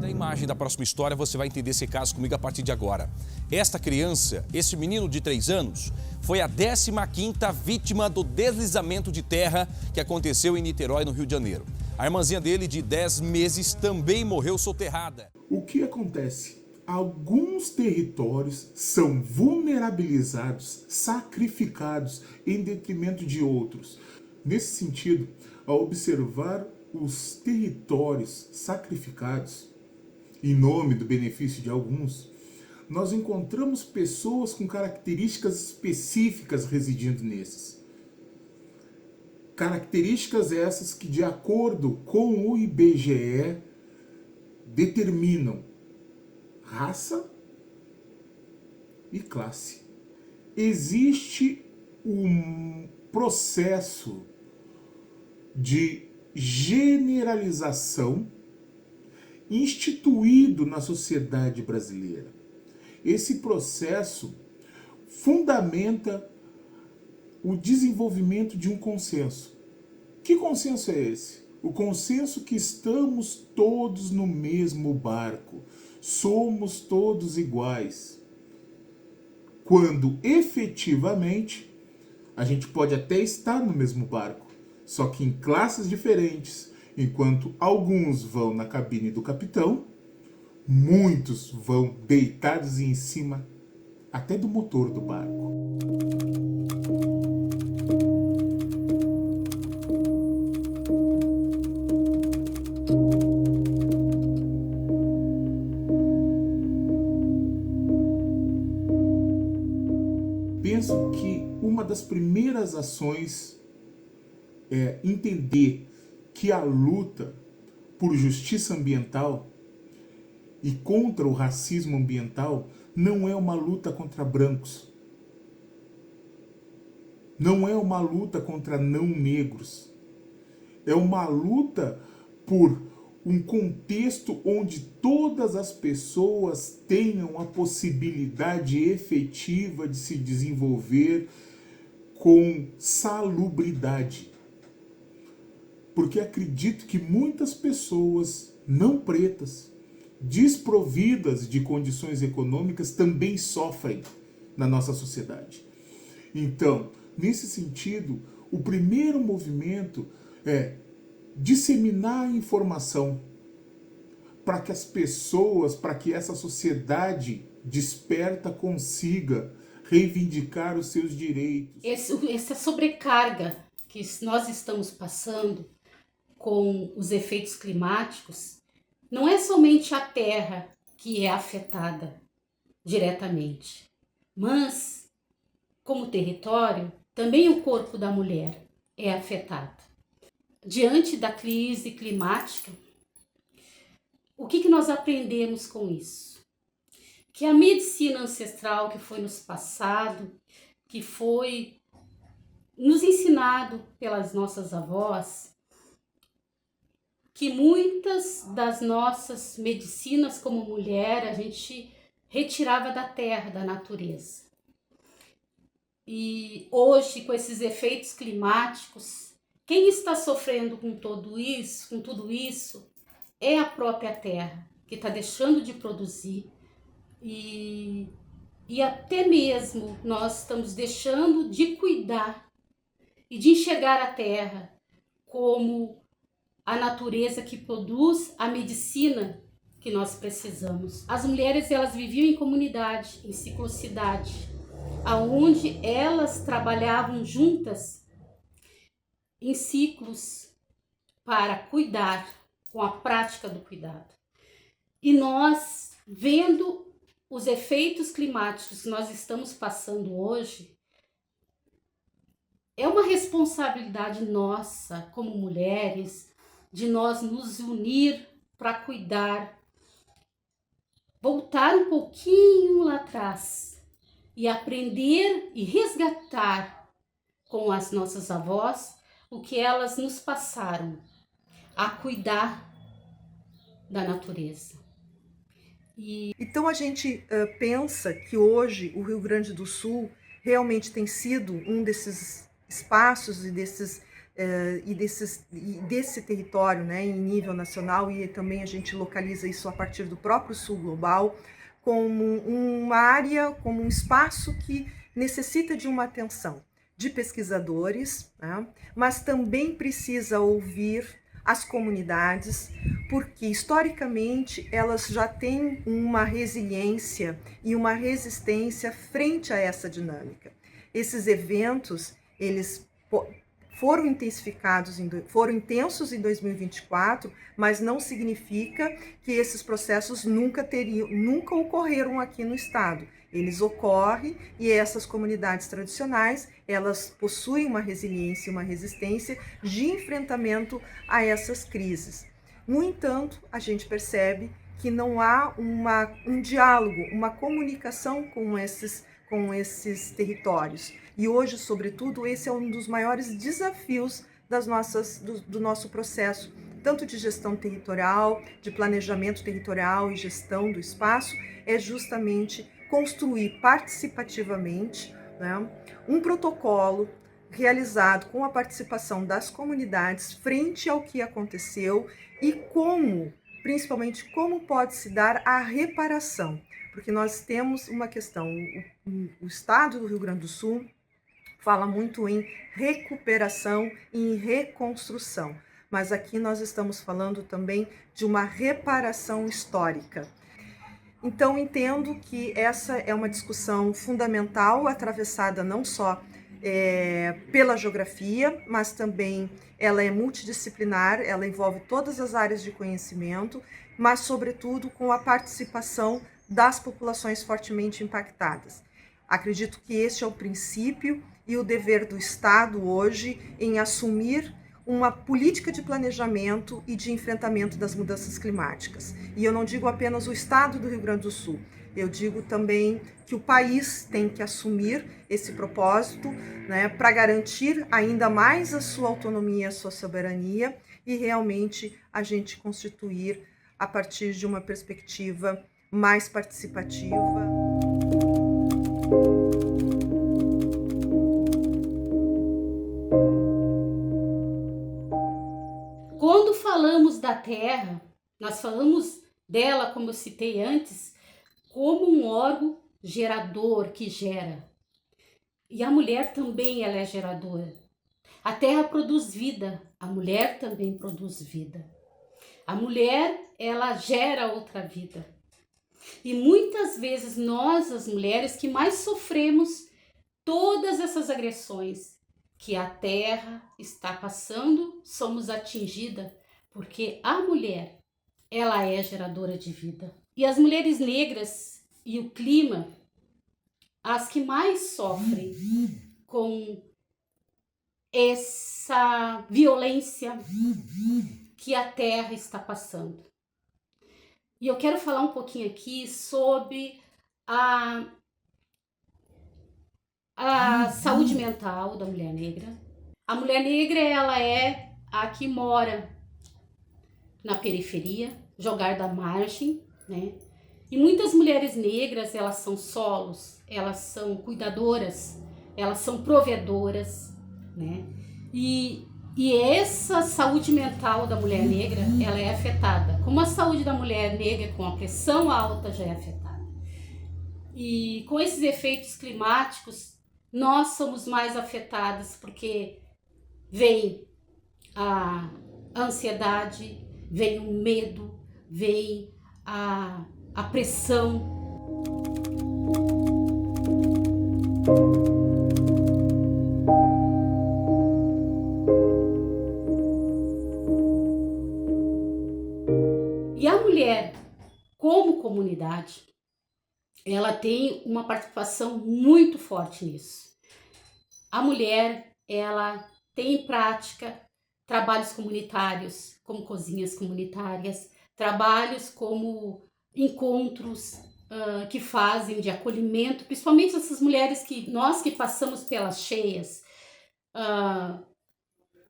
Imagem da próxima história, você vai entender esse caso comigo a partir de agora. Esta criança, esse menino de 3 anos, foi a 15ª vítima do deslizamento de terra que aconteceu em Niterói, no Rio de Janeiro. A irmãzinha dele, de 10 meses, também morreu soterrada. O que acontece? Alguns territórios são vulnerabilizados, sacrificados em detrimento de outros. Nesse sentido, ao observar os territórios sacrificados, em nome do benefício de alguns, nós encontramos pessoas com características específicas residindo nesses. Características essas que, de acordo com o IBGE, determinam raça e classe. Existe um processo de generalização instituído na sociedade brasileira. Esse processo fundamenta o desenvolvimento de um consenso. Que consenso é esse? O consenso que estamos todos no mesmo barco, somos todos iguais. Quando efetivamente a gente pode até estar no mesmo barco, só que em classes diferentes. Enquanto alguns vão na cabine do capitão, muitos vão deitados em cima até do motor do barco. Penso que uma das primeiras ações é entender que a luta por justiça ambiental e contra o racismo ambiental não é uma luta contra brancos. Não é uma luta contra não negros. É uma luta por um contexto onde todas as pessoas tenham a possibilidade efetiva de se desenvolver com salubridade. Porque acredito que muitas pessoas não pretas, desprovidas de condições econômicas, também sofrem na nossa sociedade. Então, nesse sentido, o primeiro movimento é disseminar a informação para que as pessoas, para que essa sociedade desperta consiga reivindicar os seus direitos. Essa sobrecarga que nós estamos passando com os efeitos climáticos, não é somente a Terra que é afetada diretamente, mas, como território, também o corpo da mulher é afetado. Diante da crise climática, o que nós aprendemos com isso? Que a medicina ancestral que foi nos passado, que foi nos ensinado pelas nossas avós, que muitas das nossas medicinas como mulher a gente retirava da terra, da natureza. E hoje, com esses efeitos climáticos, quem está sofrendo com tudo isso, é a própria terra, que está deixando de produzir. E até mesmo nós estamos deixando de cuidar e de enxergar a terra como a natureza que produz a medicina que nós precisamos. As mulheres, elas viviam em comunidade, em ciclocidade, aonde elas trabalhavam juntas em ciclos para cuidar, com a prática do cuidado. E nós, vendo os efeitos climáticos que nós estamos passando hoje, é uma responsabilidade nossa, como mulheres, de nós nos unir para cuidar, voltar um pouquinho lá atrás e aprender e resgatar com as nossas avós o que elas nos passaram, a cuidar da natureza. Então a gente pensa que hoje o Rio Grande do Sul realmente tem sido um desses espaços e desse território, né, em nível nacional, e também a gente localiza isso a partir do próprio Sul Global, como uma área, como um espaço que necessita de uma atenção de pesquisadores, né, mas também precisa ouvir as comunidades, porque historicamente elas já têm uma resiliência e uma resistência frente a essa dinâmica. Esses eventos, eles foram intensificados, foram intensos em 2024, mas não significa que esses processos nunca ocorreram aqui no estado. Eles ocorrem e essas comunidades tradicionais, elas possuem uma resiliência e uma resistência de enfrentamento a essas crises. No entanto, a gente percebe que não há um diálogo, uma comunicação com esses territórios. E hoje, sobretudo, esse é um dos maiores desafios do nosso processo, tanto de gestão territorial, de planejamento territorial e gestão do espaço, é justamente construir participativamente, né, um protocolo realizado com a participação das comunidades frente ao que aconteceu e principalmente como pode se dar a reparação. Porque nós temos uma questão, o estado do Rio Grande do Sul fala muito em recuperação e em reconstrução, mas aqui nós estamos falando também de uma reparação histórica. Então, entendo que essa é uma discussão fundamental, atravessada não só pela geografia, mas também ela é multidisciplinar, ela envolve todas as áreas de conhecimento, mas, sobretudo, com a participação das populações fortemente impactadas. Acredito que este é o princípio e o dever do Estado hoje em assumir uma política de planejamento e de enfrentamento das mudanças climáticas. E eu não digo apenas o estado do Rio Grande do Sul, eu digo também que o país tem que assumir esse propósito, né, para garantir ainda mais a sua autonomia, a sua soberania e realmente a gente constituir a partir de uma perspectiva mais participativa. Quando falamos da terra, nós falamos dela, como eu citei antes, como um órgão gerador que gera. E a mulher também ela é geradora. A terra produz vida, a mulher também produz vida. A mulher, ela gera outra vida. E muitas vezes nós, as mulheres, que mais sofremos todas essas agressões que a terra está passando, somos atingidas, porque a mulher, ela é geradora de vida. E as mulheres negras e o clima, as que mais sofrem com essa violência que a terra está passando. E eu quero falar um pouquinho aqui sobre a saúde mental da mulher negra. A mulher negra, ela é a que mora na periferia, jogar da margem, né? E muitas mulheres negras, elas são solos, elas são cuidadoras, elas são provedoras, né? E essa saúde mental da mulher negra, ela é afetada. Como a saúde da mulher negra com a pressão alta já é afetada. E com esses efeitos climáticos, nós somos mais afetadas porque vem a ansiedade, vem o medo, vem a pressão. E a mulher, como comunidade, ela tem uma participação muito forte nisso. A mulher, ela tem em prática trabalhos comunitários, como cozinhas comunitárias, trabalhos como encontros que fazem de acolhimento, principalmente essas mulheres nós que passamos pelas cheias,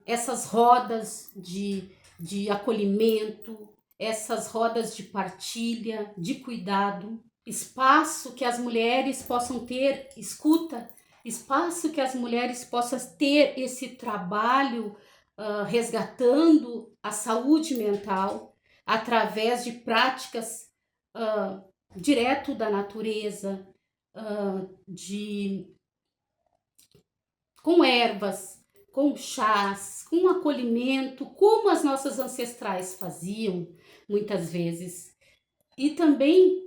essas rodas de acolhimento, essas rodas de partilha, de cuidado, espaço que as mulheres possam ter escuta, espaço que as mulheres possam ter esse trabalho resgatando a saúde mental através de práticas direto da natureza, com ervas, com chás, com acolhimento, como as nossas ancestrais faziam muitas vezes. E também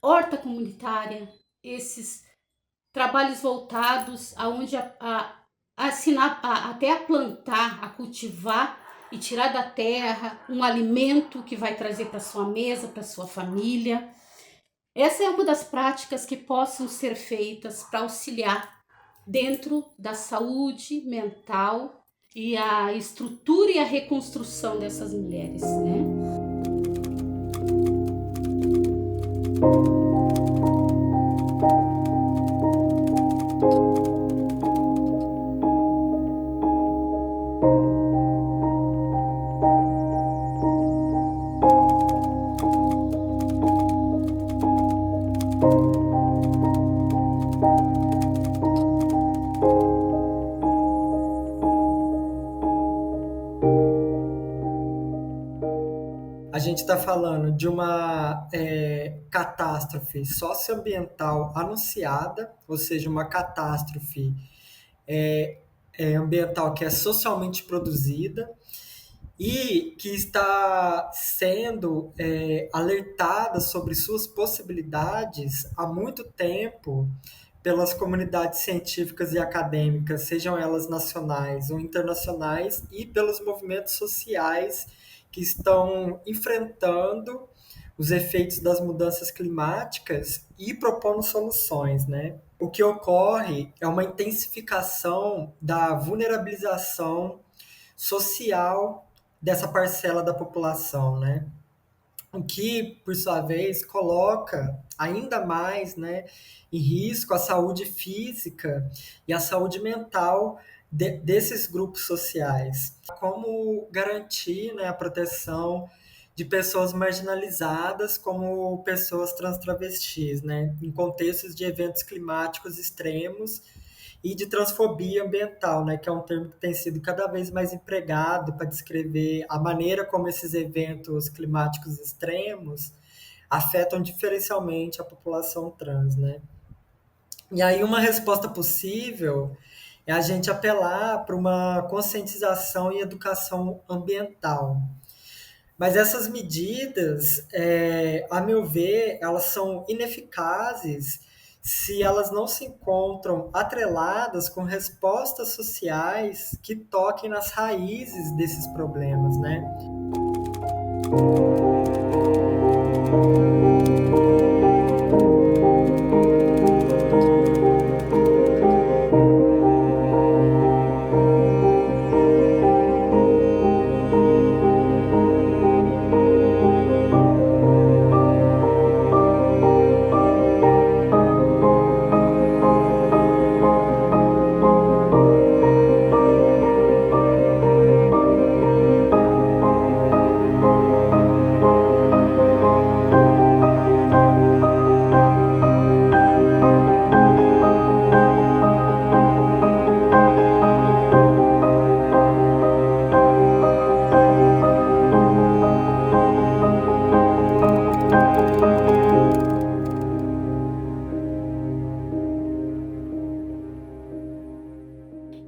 horta comunitária, esses trabalhos voltados aonde ensinar até a plantar, a cultivar e tirar da terra um alimento que vai trazer para sua mesa, para sua família. Essa é uma das práticas que possam ser feitas para auxiliar dentro da saúde mental e a estrutura e a reconstrução dessas mulheres, né? A gente está falando de uma catástrofe socioambiental anunciada, ou seja, uma catástrofe ambiental que é socialmente produzida e que está sendo alertada sobre suas possibilidades há muito tempo pelas comunidades científicas e acadêmicas, sejam elas nacionais ou internacionais, e pelos movimentos sociais que estão enfrentando os efeitos das mudanças climáticas e propondo soluções, né? O que ocorre é uma intensificação da vulnerabilização social dessa parcela da população, né? O que, por sua vez, coloca ainda mais, né, em risco a saúde física e a saúde mental desses grupos sociais. Como garantir, né, a proteção de pessoas marginalizadas, como pessoas trans travestis, né, em contextos de eventos climáticos extremos e de transfobia ambiental, né, que é um termo que tem sido cada vez mais empregado para descrever a maneira como esses eventos climáticos extremos afetam diferencialmente a população trans, né? E aí uma resposta possível é a gente apelar para uma conscientização e educação ambiental. Mas essas medidas, a meu ver, elas são ineficazes se elas não se encontram atreladas com respostas sociais que toquem nas raízes desses problemas, né?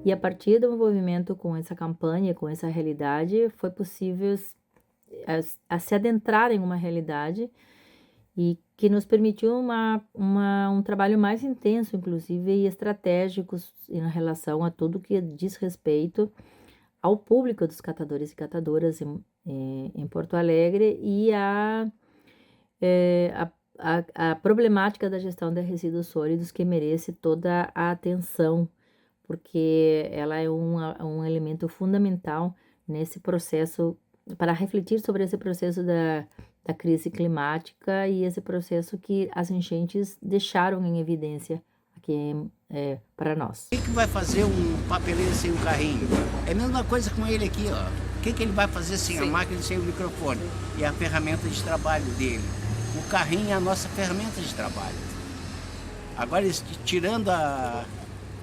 E a partir do envolvimento com essa campanha, com essa realidade, foi possível a se adentrar em uma realidade e que nos permitiu um trabalho mais intenso, inclusive, e estratégico em relação a tudo que diz respeito ao público dos catadores e catadoras em Porto Alegre e a problemática da gestão de resíduos sólidos que merece toda a atenção, porque ela é um elemento fundamental nesse processo, para refletir sobre esse processo da crise climática e esse processo que as enchentes deixaram em evidência aqui para nós. O que vai fazer um papeleiro sem um carrinho? É a mesma coisa com ele aqui, ó. O que ele vai fazer sem a máquina e sem o microfone? E a ferramenta de trabalho dele. O carrinho é a nossa ferramenta de trabalho. Agora,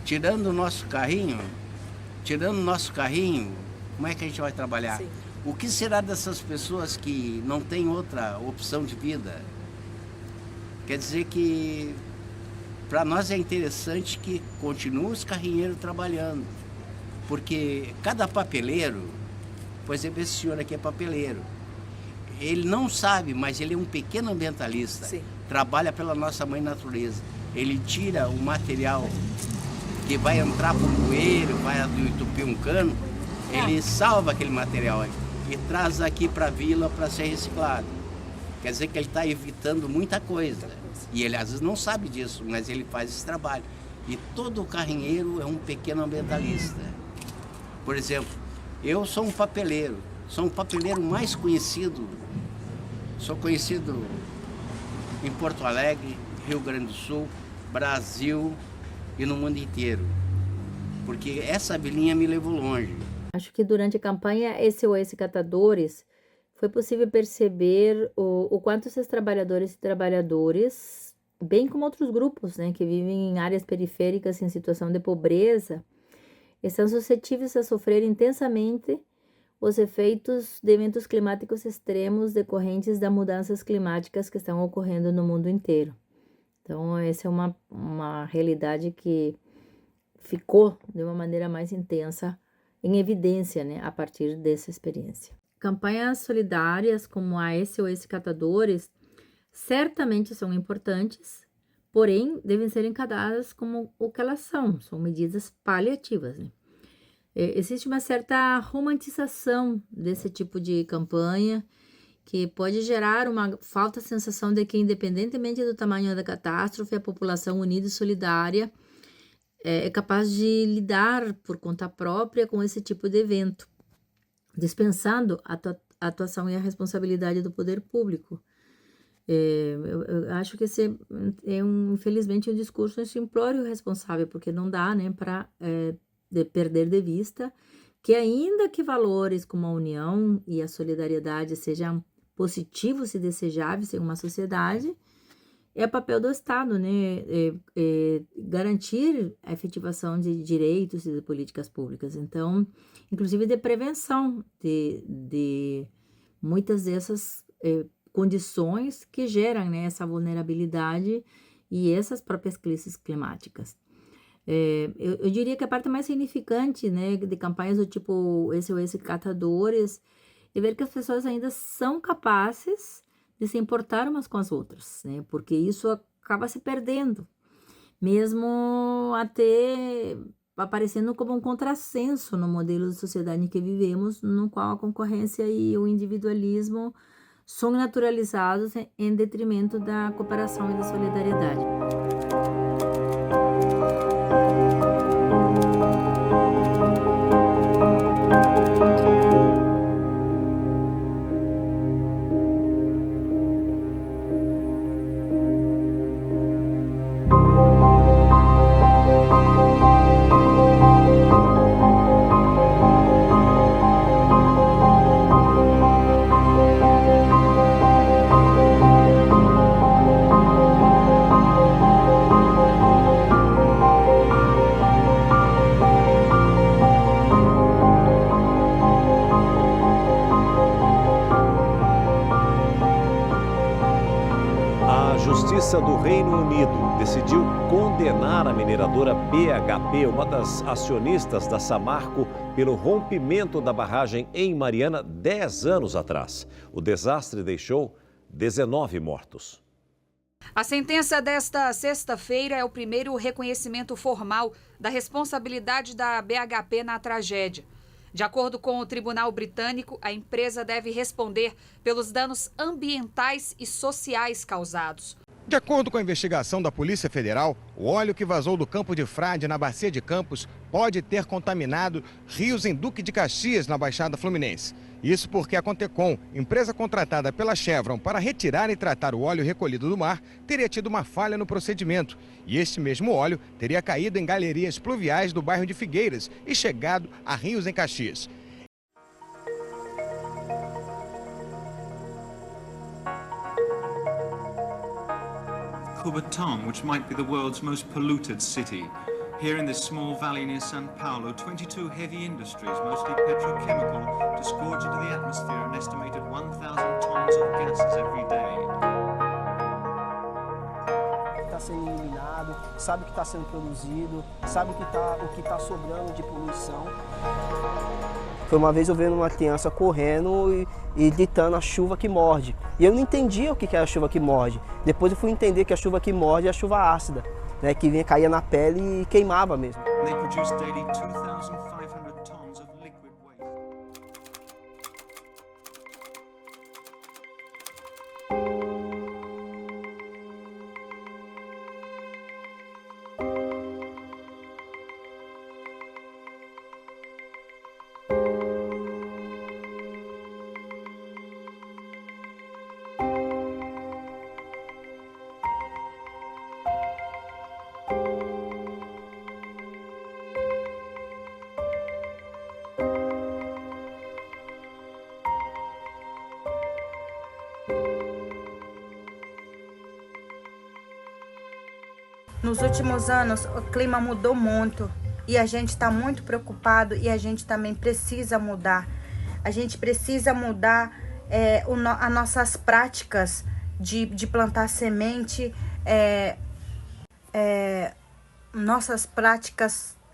tirando o nosso carrinho, como é que a gente vai trabalhar? Sim. O que será dessas pessoas que não têm outra opção de vida? Quer dizer que para nós é interessante que continuem os carrinheiros trabalhando, porque cada papeleiro, por exemplo, esse senhor aqui é papeleiro, ele não sabe, mas ele é um pequeno ambientalista. Sim. Trabalha pela nossa mãe natureza. Ele tira o material que vai entrar para um bueiro, vai entupir um cano, ele salva aquele material e traz aqui para a vila para ser reciclado. Quer dizer que ele está evitando muita coisa. E ele às vezes não sabe disso, mas ele faz esse trabalho. E todo carrinheiro é um pequeno ambientalista. Por exemplo, eu sou um papeleiro mais conhecido. Sou conhecido em Porto Alegre, Rio Grande do Sul, Brasil e no mundo inteiro, porque essa vilinha me levou longe. Acho que durante a campanha SOS Catadores foi possível perceber o quanto esses trabalhadores e trabalhadoras, bem como outros grupos, né, que vivem em áreas periféricas em situação de pobreza, estão suscetíveis a sofrer intensamente os efeitos de eventos climáticos extremos decorrentes das mudanças climáticas que estão ocorrendo no mundo inteiro. Então, essa é uma realidade que ficou de uma maneira mais intensa em evidência, né, a partir dessa experiência. Campanhas solidárias como a SOS Catadores certamente são importantes, porém devem ser encaradas como o que elas são medidas paliativas, né? Existe uma certa romantização desse tipo de campanha que pode gerar uma falsa sensação de que, independentemente do tamanho da catástrofe, a população unida e solidária é capaz de lidar por conta própria com esse tipo de evento. dispensando a atuação e a responsabilidade do poder público. Eu acho que esse é infelizmente um discurso simplório e responsável, porque não dá, né, para perder de vista que ainda que valores como a união e a solidariedade sejam positivos e desejáveis em uma sociedade, é papel do Estado, né, garantir a efetivação de direitos e de políticas públicas. Então, inclusive de prevenção de muitas dessas condições que geram, né, essa vulnerabilidade e essas próprias crises climáticas. Eu diria que a parte mais significante, né, de campanhas do tipo SOS Catadores é ver que as pessoas ainda são capazes de se importar umas com as outras, né, porque isso acaba se perdendo, mesmo até aparecendo como um contrassenso no modelo de sociedade em que vivemos, no qual a concorrência e o individualismo são naturalizados em detrimento da cooperação e da solidariedade. A Justiça do Reino Unido decidiu condenar a mineradora BHP, uma das acionistas da Samarco, pelo rompimento da barragem em Mariana 10 anos atrás. O desastre deixou 19 mortos. A sentença desta sexta-feira é o primeiro reconhecimento formal da responsabilidade da BHP na tragédia. De acordo com o Tribunal Britânico, a empresa deve responder pelos danos ambientais e sociais causados. De acordo com a investigação da Polícia Federal, o óleo que vazou do Campo de Frade, na Bacia de Campos, pode ter contaminado rios em Duque de Caxias, na Baixada Fluminense. Isso porque a Contecon, empresa contratada pela Chevron para retirar e tratar o óleo recolhido do mar, teria tido uma falha no procedimento. E este mesmo óleo teria caído em galerias pluviais do bairro de Figueiras e chegado a rios em Caxias. Cubatão, which might be the world's most polluted city. Here in this small valley near São Paulo, 22 heavy industries, mostly petrochemical, disgorge into the atmosphere an estimated 1,000 tons of gases every day. Está sendo eliminado, sabe que está sendo produzido, sabe o que está sobrando de poluição. Foi uma vez eu vendo uma criança correndo e gritando a chuva que morde. E eu não entendia o que era a chuva que morde. Depois eu fui entender que a chuva que morde é a chuva ácida, né, que caía na pele e queimava mesmo. They produce daily 2,500 tons of liquid waste. Nos últimos anos, o clima mudou muito e a gente está muito preocupado e a gente também precisa mudar. A gente precisa mudar as nossas práticas de plantar semente,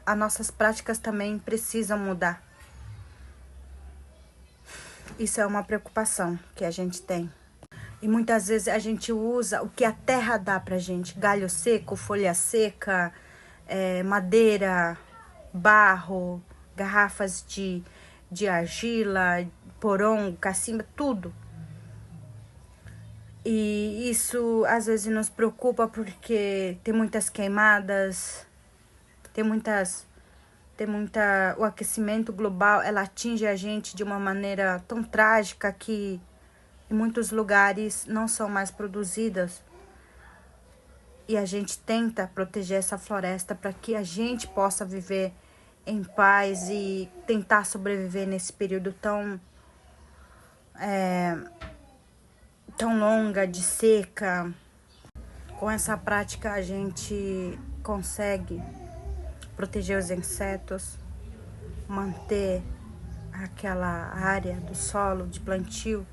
as nossas práticas também precisam mudar. Isso é uma preocupação que a gente tem. E muitas vezes a gente usa o que a terra dá pra gente. Galho seco, folha seca, madeira, barro, garrafas de argila, porongo, cacimba, tudo. E isso às vezes nos preocupa porque tem muitas queimadas, tem muitas o aquecimento global, ela atinge a gente de uma maneira tão trágica que em muitos lugares não são mais produzidas. E a gente tenta proteger essa floresta para que a gente possa viver em paz e tentar sobreviver nesse período tão longa de seca. Com essa prática a gente consegue proteger os insetos, manter aquela área do solo de plantio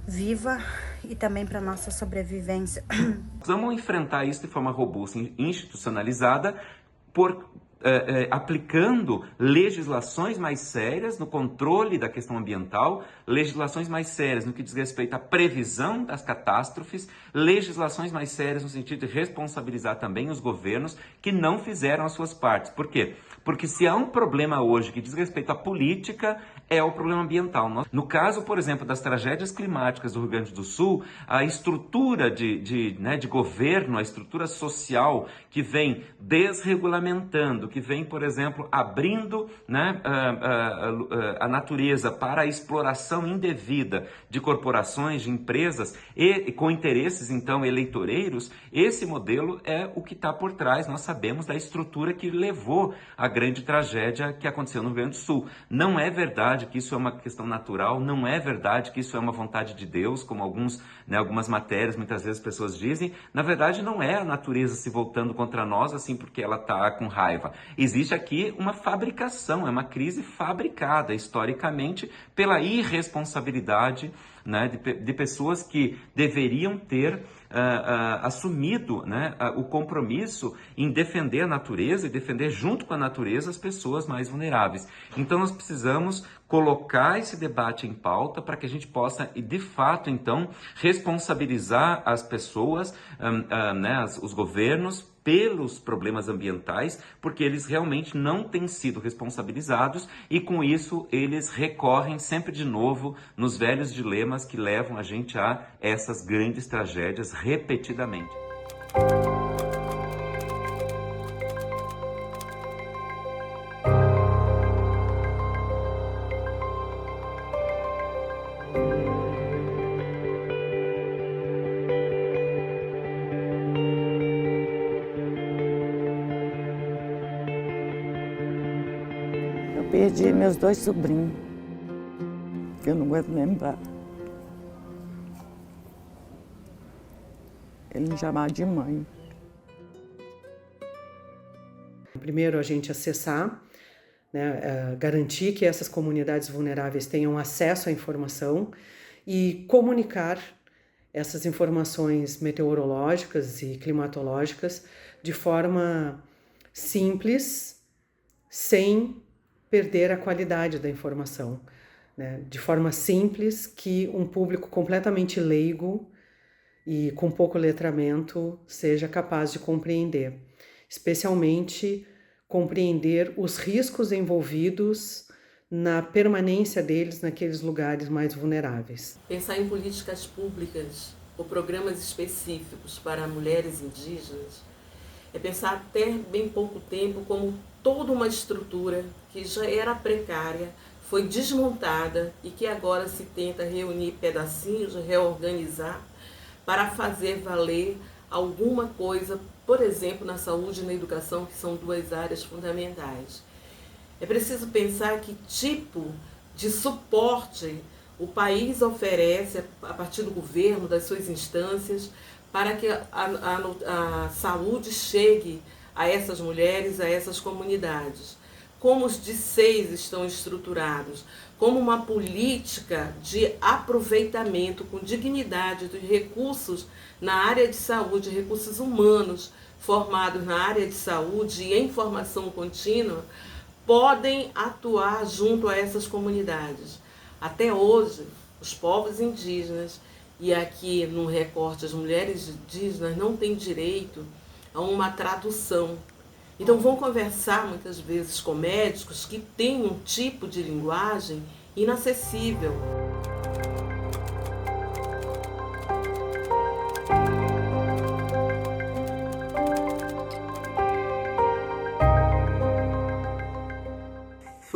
viva e também para nossa sobrevivência. Vamos enfrentar isso de forma robusta, institucionalizada, aplicando legislações mais sérias no controle da questão ambiental, legislações mais sérias no que diz respeito à previsão das catástrofes, legislações mais sérias no sentido de responsabilizar também os governos que não fizeram as suas partes. Por quê? Porque se há um problema hoje que diz respeito à política, é o problema ambiental. No caso, por exemplo, das tragédias climáticas do Rio Grande do Sul, a estrutura de governo, a estrutura social que vem desregulamentando, que vem, por exemplo, abrindo a natureza para a exploração indevida de corporações, de empresas e com interesses, então, eleitoreiros, esse modelo é o que está por trás, nós sabemos, da estrutura que levou à grande tragédia que aconteceu no Rio Grande do Sul. Não é verdade que isso é uma questão natural, não é verdade que isso é uma vontade de Deus, como algumas matérias, muitas vezes as pessoas dizem. Na verdade, não é a natureza se voltando contra nós, assim, porque ela está com raiva. Existe aqui uma fabricação, é uma crise fabricada, historicamente, pela irresponsabilidade de pessoas que deveriam ter assumido o compromisso em defender a natureza e defender junto com a natureza as pessoas mais vulneráveis. Então nós precisamos colocar esse debate em pauta para que a gente possa, de fato, então, responsabilizar as pessoas, os governos, pelos problemas ambientais, porque eles realmente não têm sido responsabilizados e, com isso, eles recorrem sempre de novo nos velhos dilemas que levam a gente a essas grandes tragédias repetidamente. Perdi meus 2 sobrinhos, que eu não aguento lembrar. Ele me chamava de mãe. Primeiro, a gente acessar, garantir que essas comunidades vulneráveis tenham acesso à informação e comunicar essas informações meteorológicas e climatológicas de forma simples, sem perder a qualidade da informação, de forma simples, que um público completamente leigo e com pouco letramento seja capaz de compreender, especialmente compreender os riscos envolvidos na permanência deles naqueles lugares mais vulneráveis. Pensar em políticas públicas ou programas específicos para mulheres indígenas é pensar até bem pouco tempo como toda uma estrutura que já era precária, foi desmontada e que agora se tenta reunir pedacinhos, reorganizar para fazer valer alguma coisa, por exemplo, na saúde e na educação, que são 2 áreas fundamentais. É preciso pensar que tipo de suporte o país oferece a partir do governo, das suas instâncias, para que a saúde chegue a essas mulheres, a essas comunidades. Como os DICEIs estão estruturados, como uma política de aproveitamento com dignidade dos recursos na área de saúde, recursos humanos formados na área de saúde e em formação contínua, podem atuar junto a essas comunidades. Até hoje, os povos indígenas, e aqui no recorte as mulheres indígenas, não têm direito a uma tradução. Então vão conversar muitas vezes com médicos que têm um tipo de linguagem inacessível.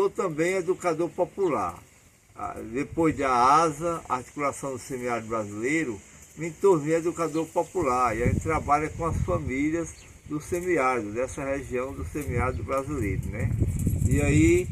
sou também educador popular. Depois da ASA, Articulação do Semiárido Brasileiro, me tornei educador popular e a gente trabalha com as famílias do semiárido, dessa região do semiárido brasileiro, né? E aí,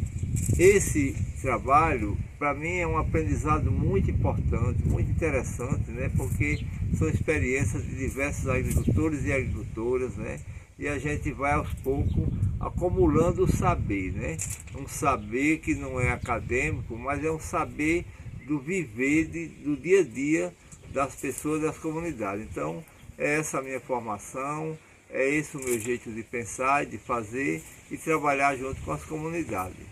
esse trabalho, para mim, é um aprendizado muito importante, muito interessante, né? Porque são experiências de diversos agricultores e agricultoras, né? E a gente vai aos poucos acumulando o saber, né? Um saber que não é acadêmico, mas é um saber do viver, do dia a dia das pessoas, das comunidades. Então, é essa a minha formação, é esse o meu jeito de pensar, de fazer e trabalhar junto com as comunidades.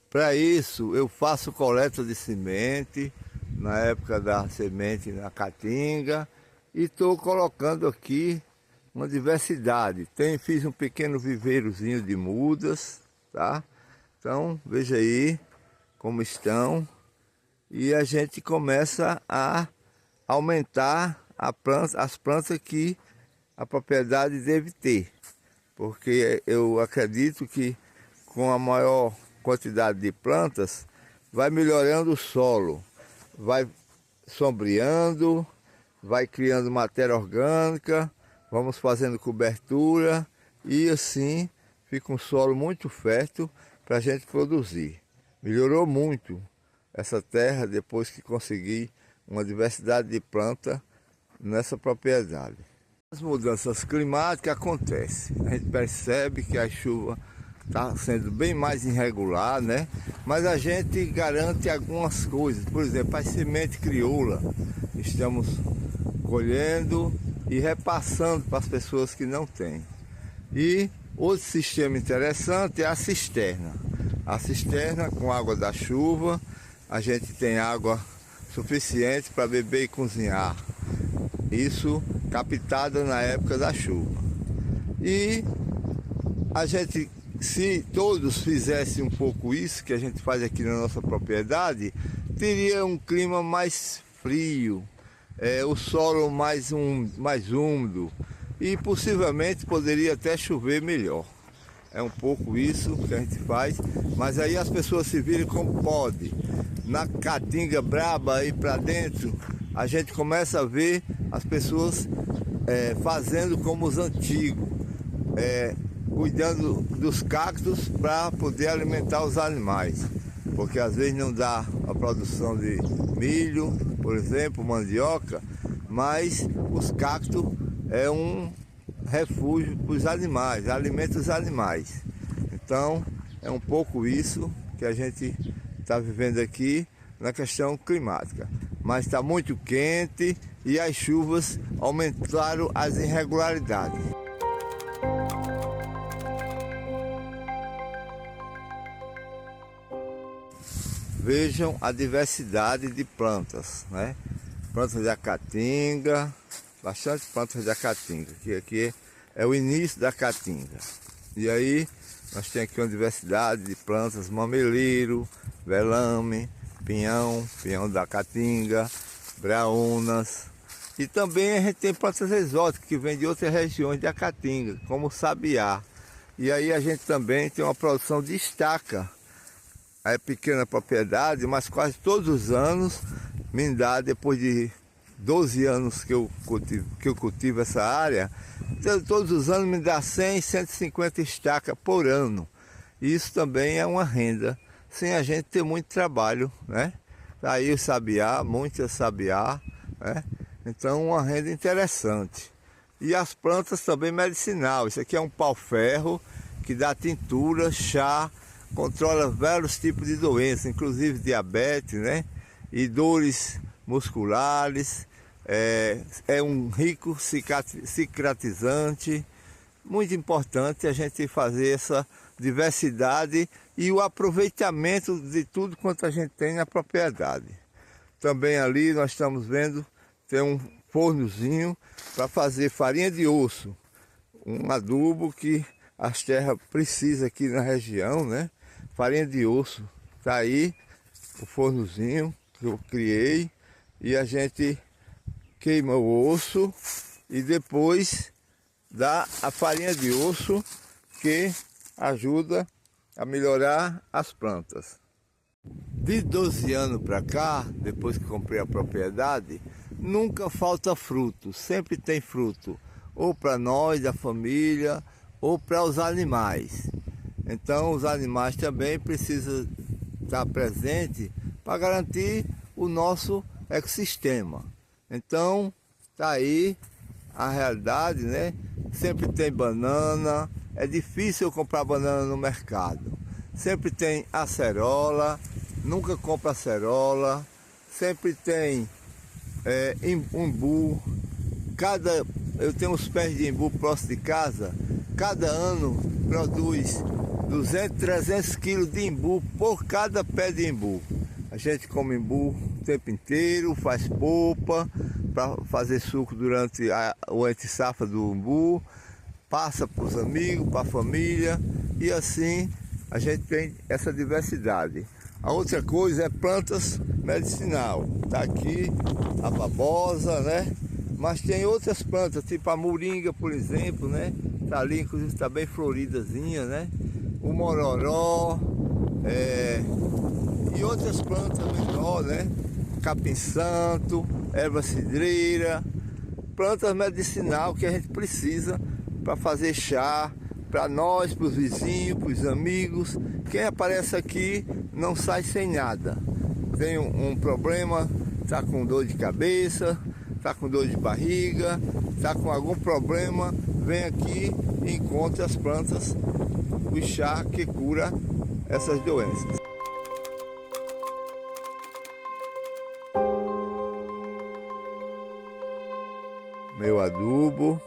Para isso, eu faço coleta de semente, na época da semente na Caatinga, e estou colocando aqui uma diversidade. Fiz um pequeno viveirozinho de mudas, tá? Então, veja aí como estão. E a gente começa a aumentar as plantas que a propriedade deve ter. Porque eu acredito que com a maior quantidade de plantas, vai melhorando o solo, vai sombreando, vai criando matéria orgânica, vamos fazendo cobertura e assim fica um solo muito fértil para a gente produzir. Melhorou muito essa terra depois que consegui uma diversidade de planta nessa propriedade. As mudanças climáticas acontecem, a gente percebe que a chuva está sendo bem mais irregular, né? Mas a gente garante algumas coisas, por exemplo, a semente crioula, estamos colhendo e repassando para as pessoas que não têm. E outro sistema interessante é a cisterna. A cisterna com água da chuva, a gente tem água suficiente para beber e cozinhar. Isso captada na época da chuva. E a gente, se todos fizessem um pouco isso que a gente faz aqui na nossa propriedade, teria um clima mais frio, o solo mais úmido e possivelmente poderia até chover melhor. É um pouco isso que a gente faz, mas aí as pessoas se viram como pode. Na Caatinga braba aí para dentro, a gente começa a ver as pessoas fazendo como os antigos, cuidando dos cactos para poder alimentar os animais, porque às vezes não dá a produção de milho, por exemplo, mandioca, mas os cactos é um refúgio para os animais, alimenta os animais. Então é um pouco isso que a gente está vivendo aqui na questão climática, mas está muito quente e as chuvas aumentaram as irregularidades. Vejam a diversidade de plantas, né? Plantas da Caatinga, bastante plantas da Caatinga, que aqui é o início da Caatinga. E aí nós temos aqui uma diversidade de plantas, mameleiro, velame, pinhão da Caatinga, braúnas. E também a gente tem plantas exóticas que vêm de outras regiões da Caatinga, como o sabiá. E aí a gente também tem uma produção de estaca. É pequena propriedade, mas quase todos os anos me dá, depois de 12 anos que eu cultivo essa área, todos os anos me dá 100, 150 estacas por ano. E isso também é uma renda, sem a gente ter muito trabalho, né? Aí o sabiá, muitas sabiá, né? Então uma renda interessante. E as plantas também medicinal. Isso aqui é um pau-ferro que dá tintura, chá, controla vários tipos de doenças, inclusive diabetes, né? E dores musculares. É um rico cicatrizante. Muito importante a gente fazer essa diversidade e o aproveitamento de tudo quanto a gente tem na propriedade. Também ali nós estamos vendo, tem um fornozinho para fazer farinha de osso, um adubo que as terras precisam aqui na região, né? Farinha de osso, tá aí o fornozinho que eu criei e a gente queima o osso e depois dá a farinha de osso que ajuda a melhorar as plantas. De 12 anos para cá, depois que comprei a propriedade, nunca falta fruto, sempre tem fruto, ou para nós, da família, ou para os animais. Então os animais também precisam estar presentes para garantir o nosso ecossistema. Então está aí a realidade, né? Sempre tem banana, é difícil eu comprar banana no mercado. Sempre tem acerola, nunca compro acerola, sempre tem umbu. Eu tenho uns pés de umbu próximo de casa, cada ano produz 200, 300 quilos de umbu por cada pé de umbu. A gente come umbu o tempo inteiro, faz polpa para fazer suco durante o entre-safra do umbu, passa para os amigos, para a família, e assim a gente tem essa diversidade. A outra coisa é plantas medicinal. Está aqui a babosa, né? Mas tem outras plantas, tipo a moringa, por exemplo, né? Está ali, inclusive está bem floridazinha, né? O mororó, e outras plantas menores, né? Capim-santo, erva cidreira, plantas medicinal que a gente precisa para fazer chá, para nós, para os vizinhos, para os amigos. Quem aparece aqui não sai sem nada. Tem um problema, está com dor de cabeça, está com dor de barriga, está com algum problema, vem aqui e encontra as plantas, o chá que cura essas doenças. Meu adubo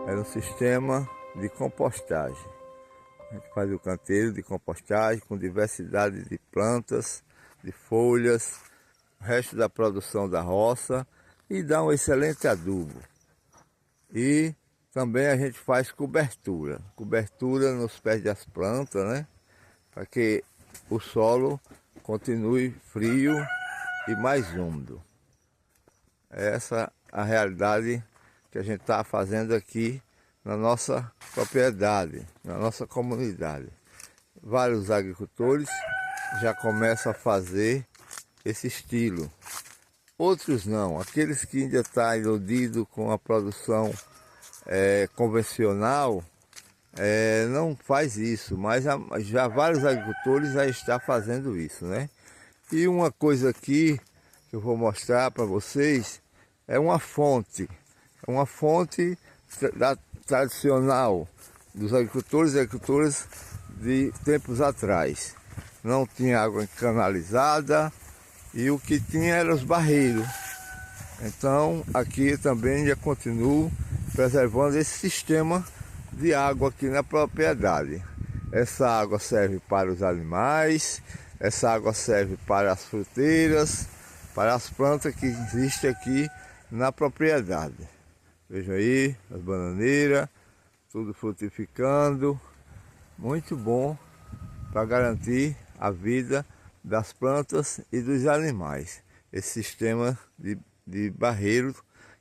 é um sistema de compostagem. A gente faz o canteiro de compostagem com diversidade de plantas, de folhas, o resto da produção da roça, e dá um excelente adubo. E também a gente faz cobertura nos pés das plantas, né? Para que o solo continue frio e mais úmido. Essa é a realidade que a gente está fazendo aqui na nossa propriedade, na nossa comunidade. Vários agricultores já começam a fazer esse estilo. Outros não, aqueles que ainda estão iludidos com a produção convencional, não faz isso, mas já vários agricultores já estão fazendo isso, né? E uma coisa aqui que eu vou mostrar para vocês é uma fonte tradicional dos agricultores e agricultoras de tempos atrás. Não tinha água canalizada e o que tinha eram os barreiros. Então aqui também já continuo preservando esse sistema de água aqui na propriedade. Essa água serve para os animais, essa água serve para as fruteiras, para as plantas que existem aqui na propriedade. Vejam aí as bananeiras, tudo frutificando, muito bom para garantir a vida das plantas e dos animais. Esse sistema de barreiro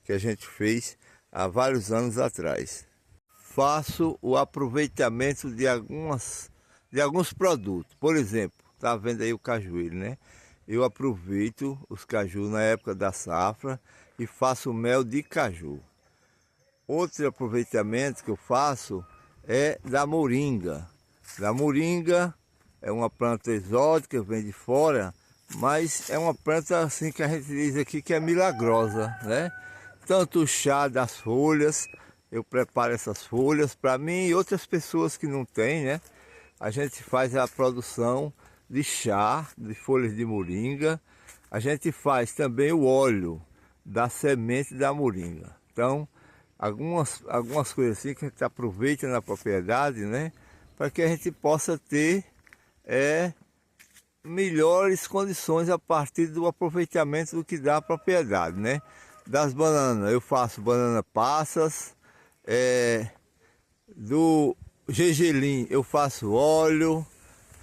que a gente fez há vários anos atrás. Faço o aproveitamento de alguns produtos. Por exemplo, está vendo aí o cajueiro, né? Eu aproveito os cajus na época da safra e faço mel de caju. Outro aproveitamento que eu faço é da moringa. Da moringa é uma planta exótica, vem de fora, mas é uma planta assim que a gente diz aqui que é milagrosa, né? Tanto o chá das folhas, eu preparo essas folhas para mim e outras pessoas que não têm, né? A gente faz a produção de chá, de folhas de moringa. A gente faz também o óleo da semente da moringa. Então, algumas coisas assim que a gente aproveita na propriedade, né? Para que a gente possa ter melhores condições a partir do aproveitamento do que dá a propriedade, né? Das bananas, eu faço banana passas, do gergelim eu faço óleo,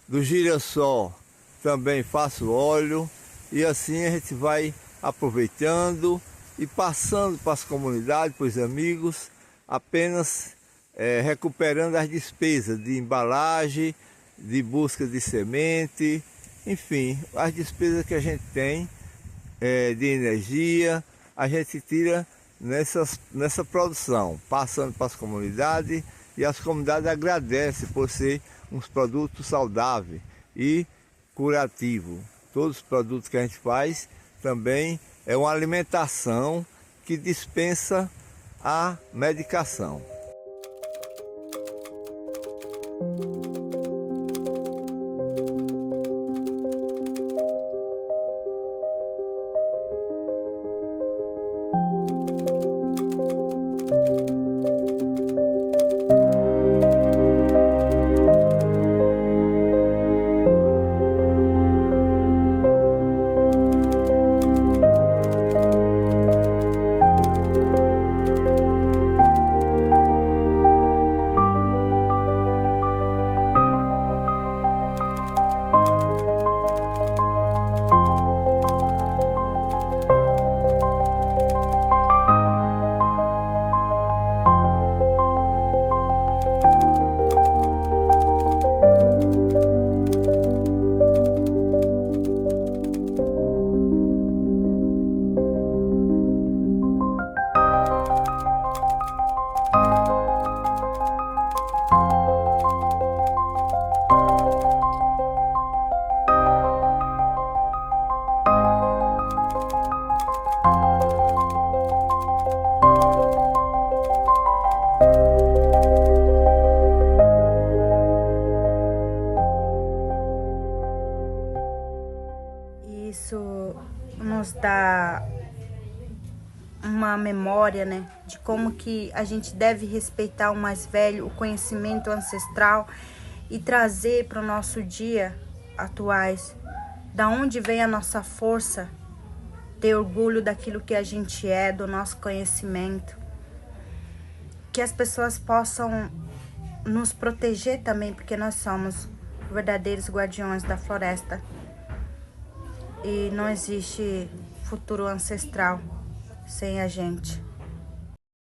do girassol também faço óleo, e assim a gente vai aproveitando e passando para as comunidades, para os amigos, apenas recuperando as despesas de embalagem de busca de semente, enfim, as despesas que a gente tem de energia, a gente tira nessa produção, passando para as comunidades, e as comunidades agradecem por ser uns produtos saudáveis e curativos. Todos os produtos que a gente faz também é uma alimentação que dispensa a medicação. Isso nos dá uma memória, né, de como que a gente deve respeitar o mais velho, o conhecimento ancestral e trazer para o nosso dia atuais, da onde vem a nossa força, ter orgulho daquilo que a gente é, do nosso conhecimento, que as pessoas possam nos proteger também, porque nós somos verdadeiros guardiões da floresta e não existe futuro ancestral sem a gente.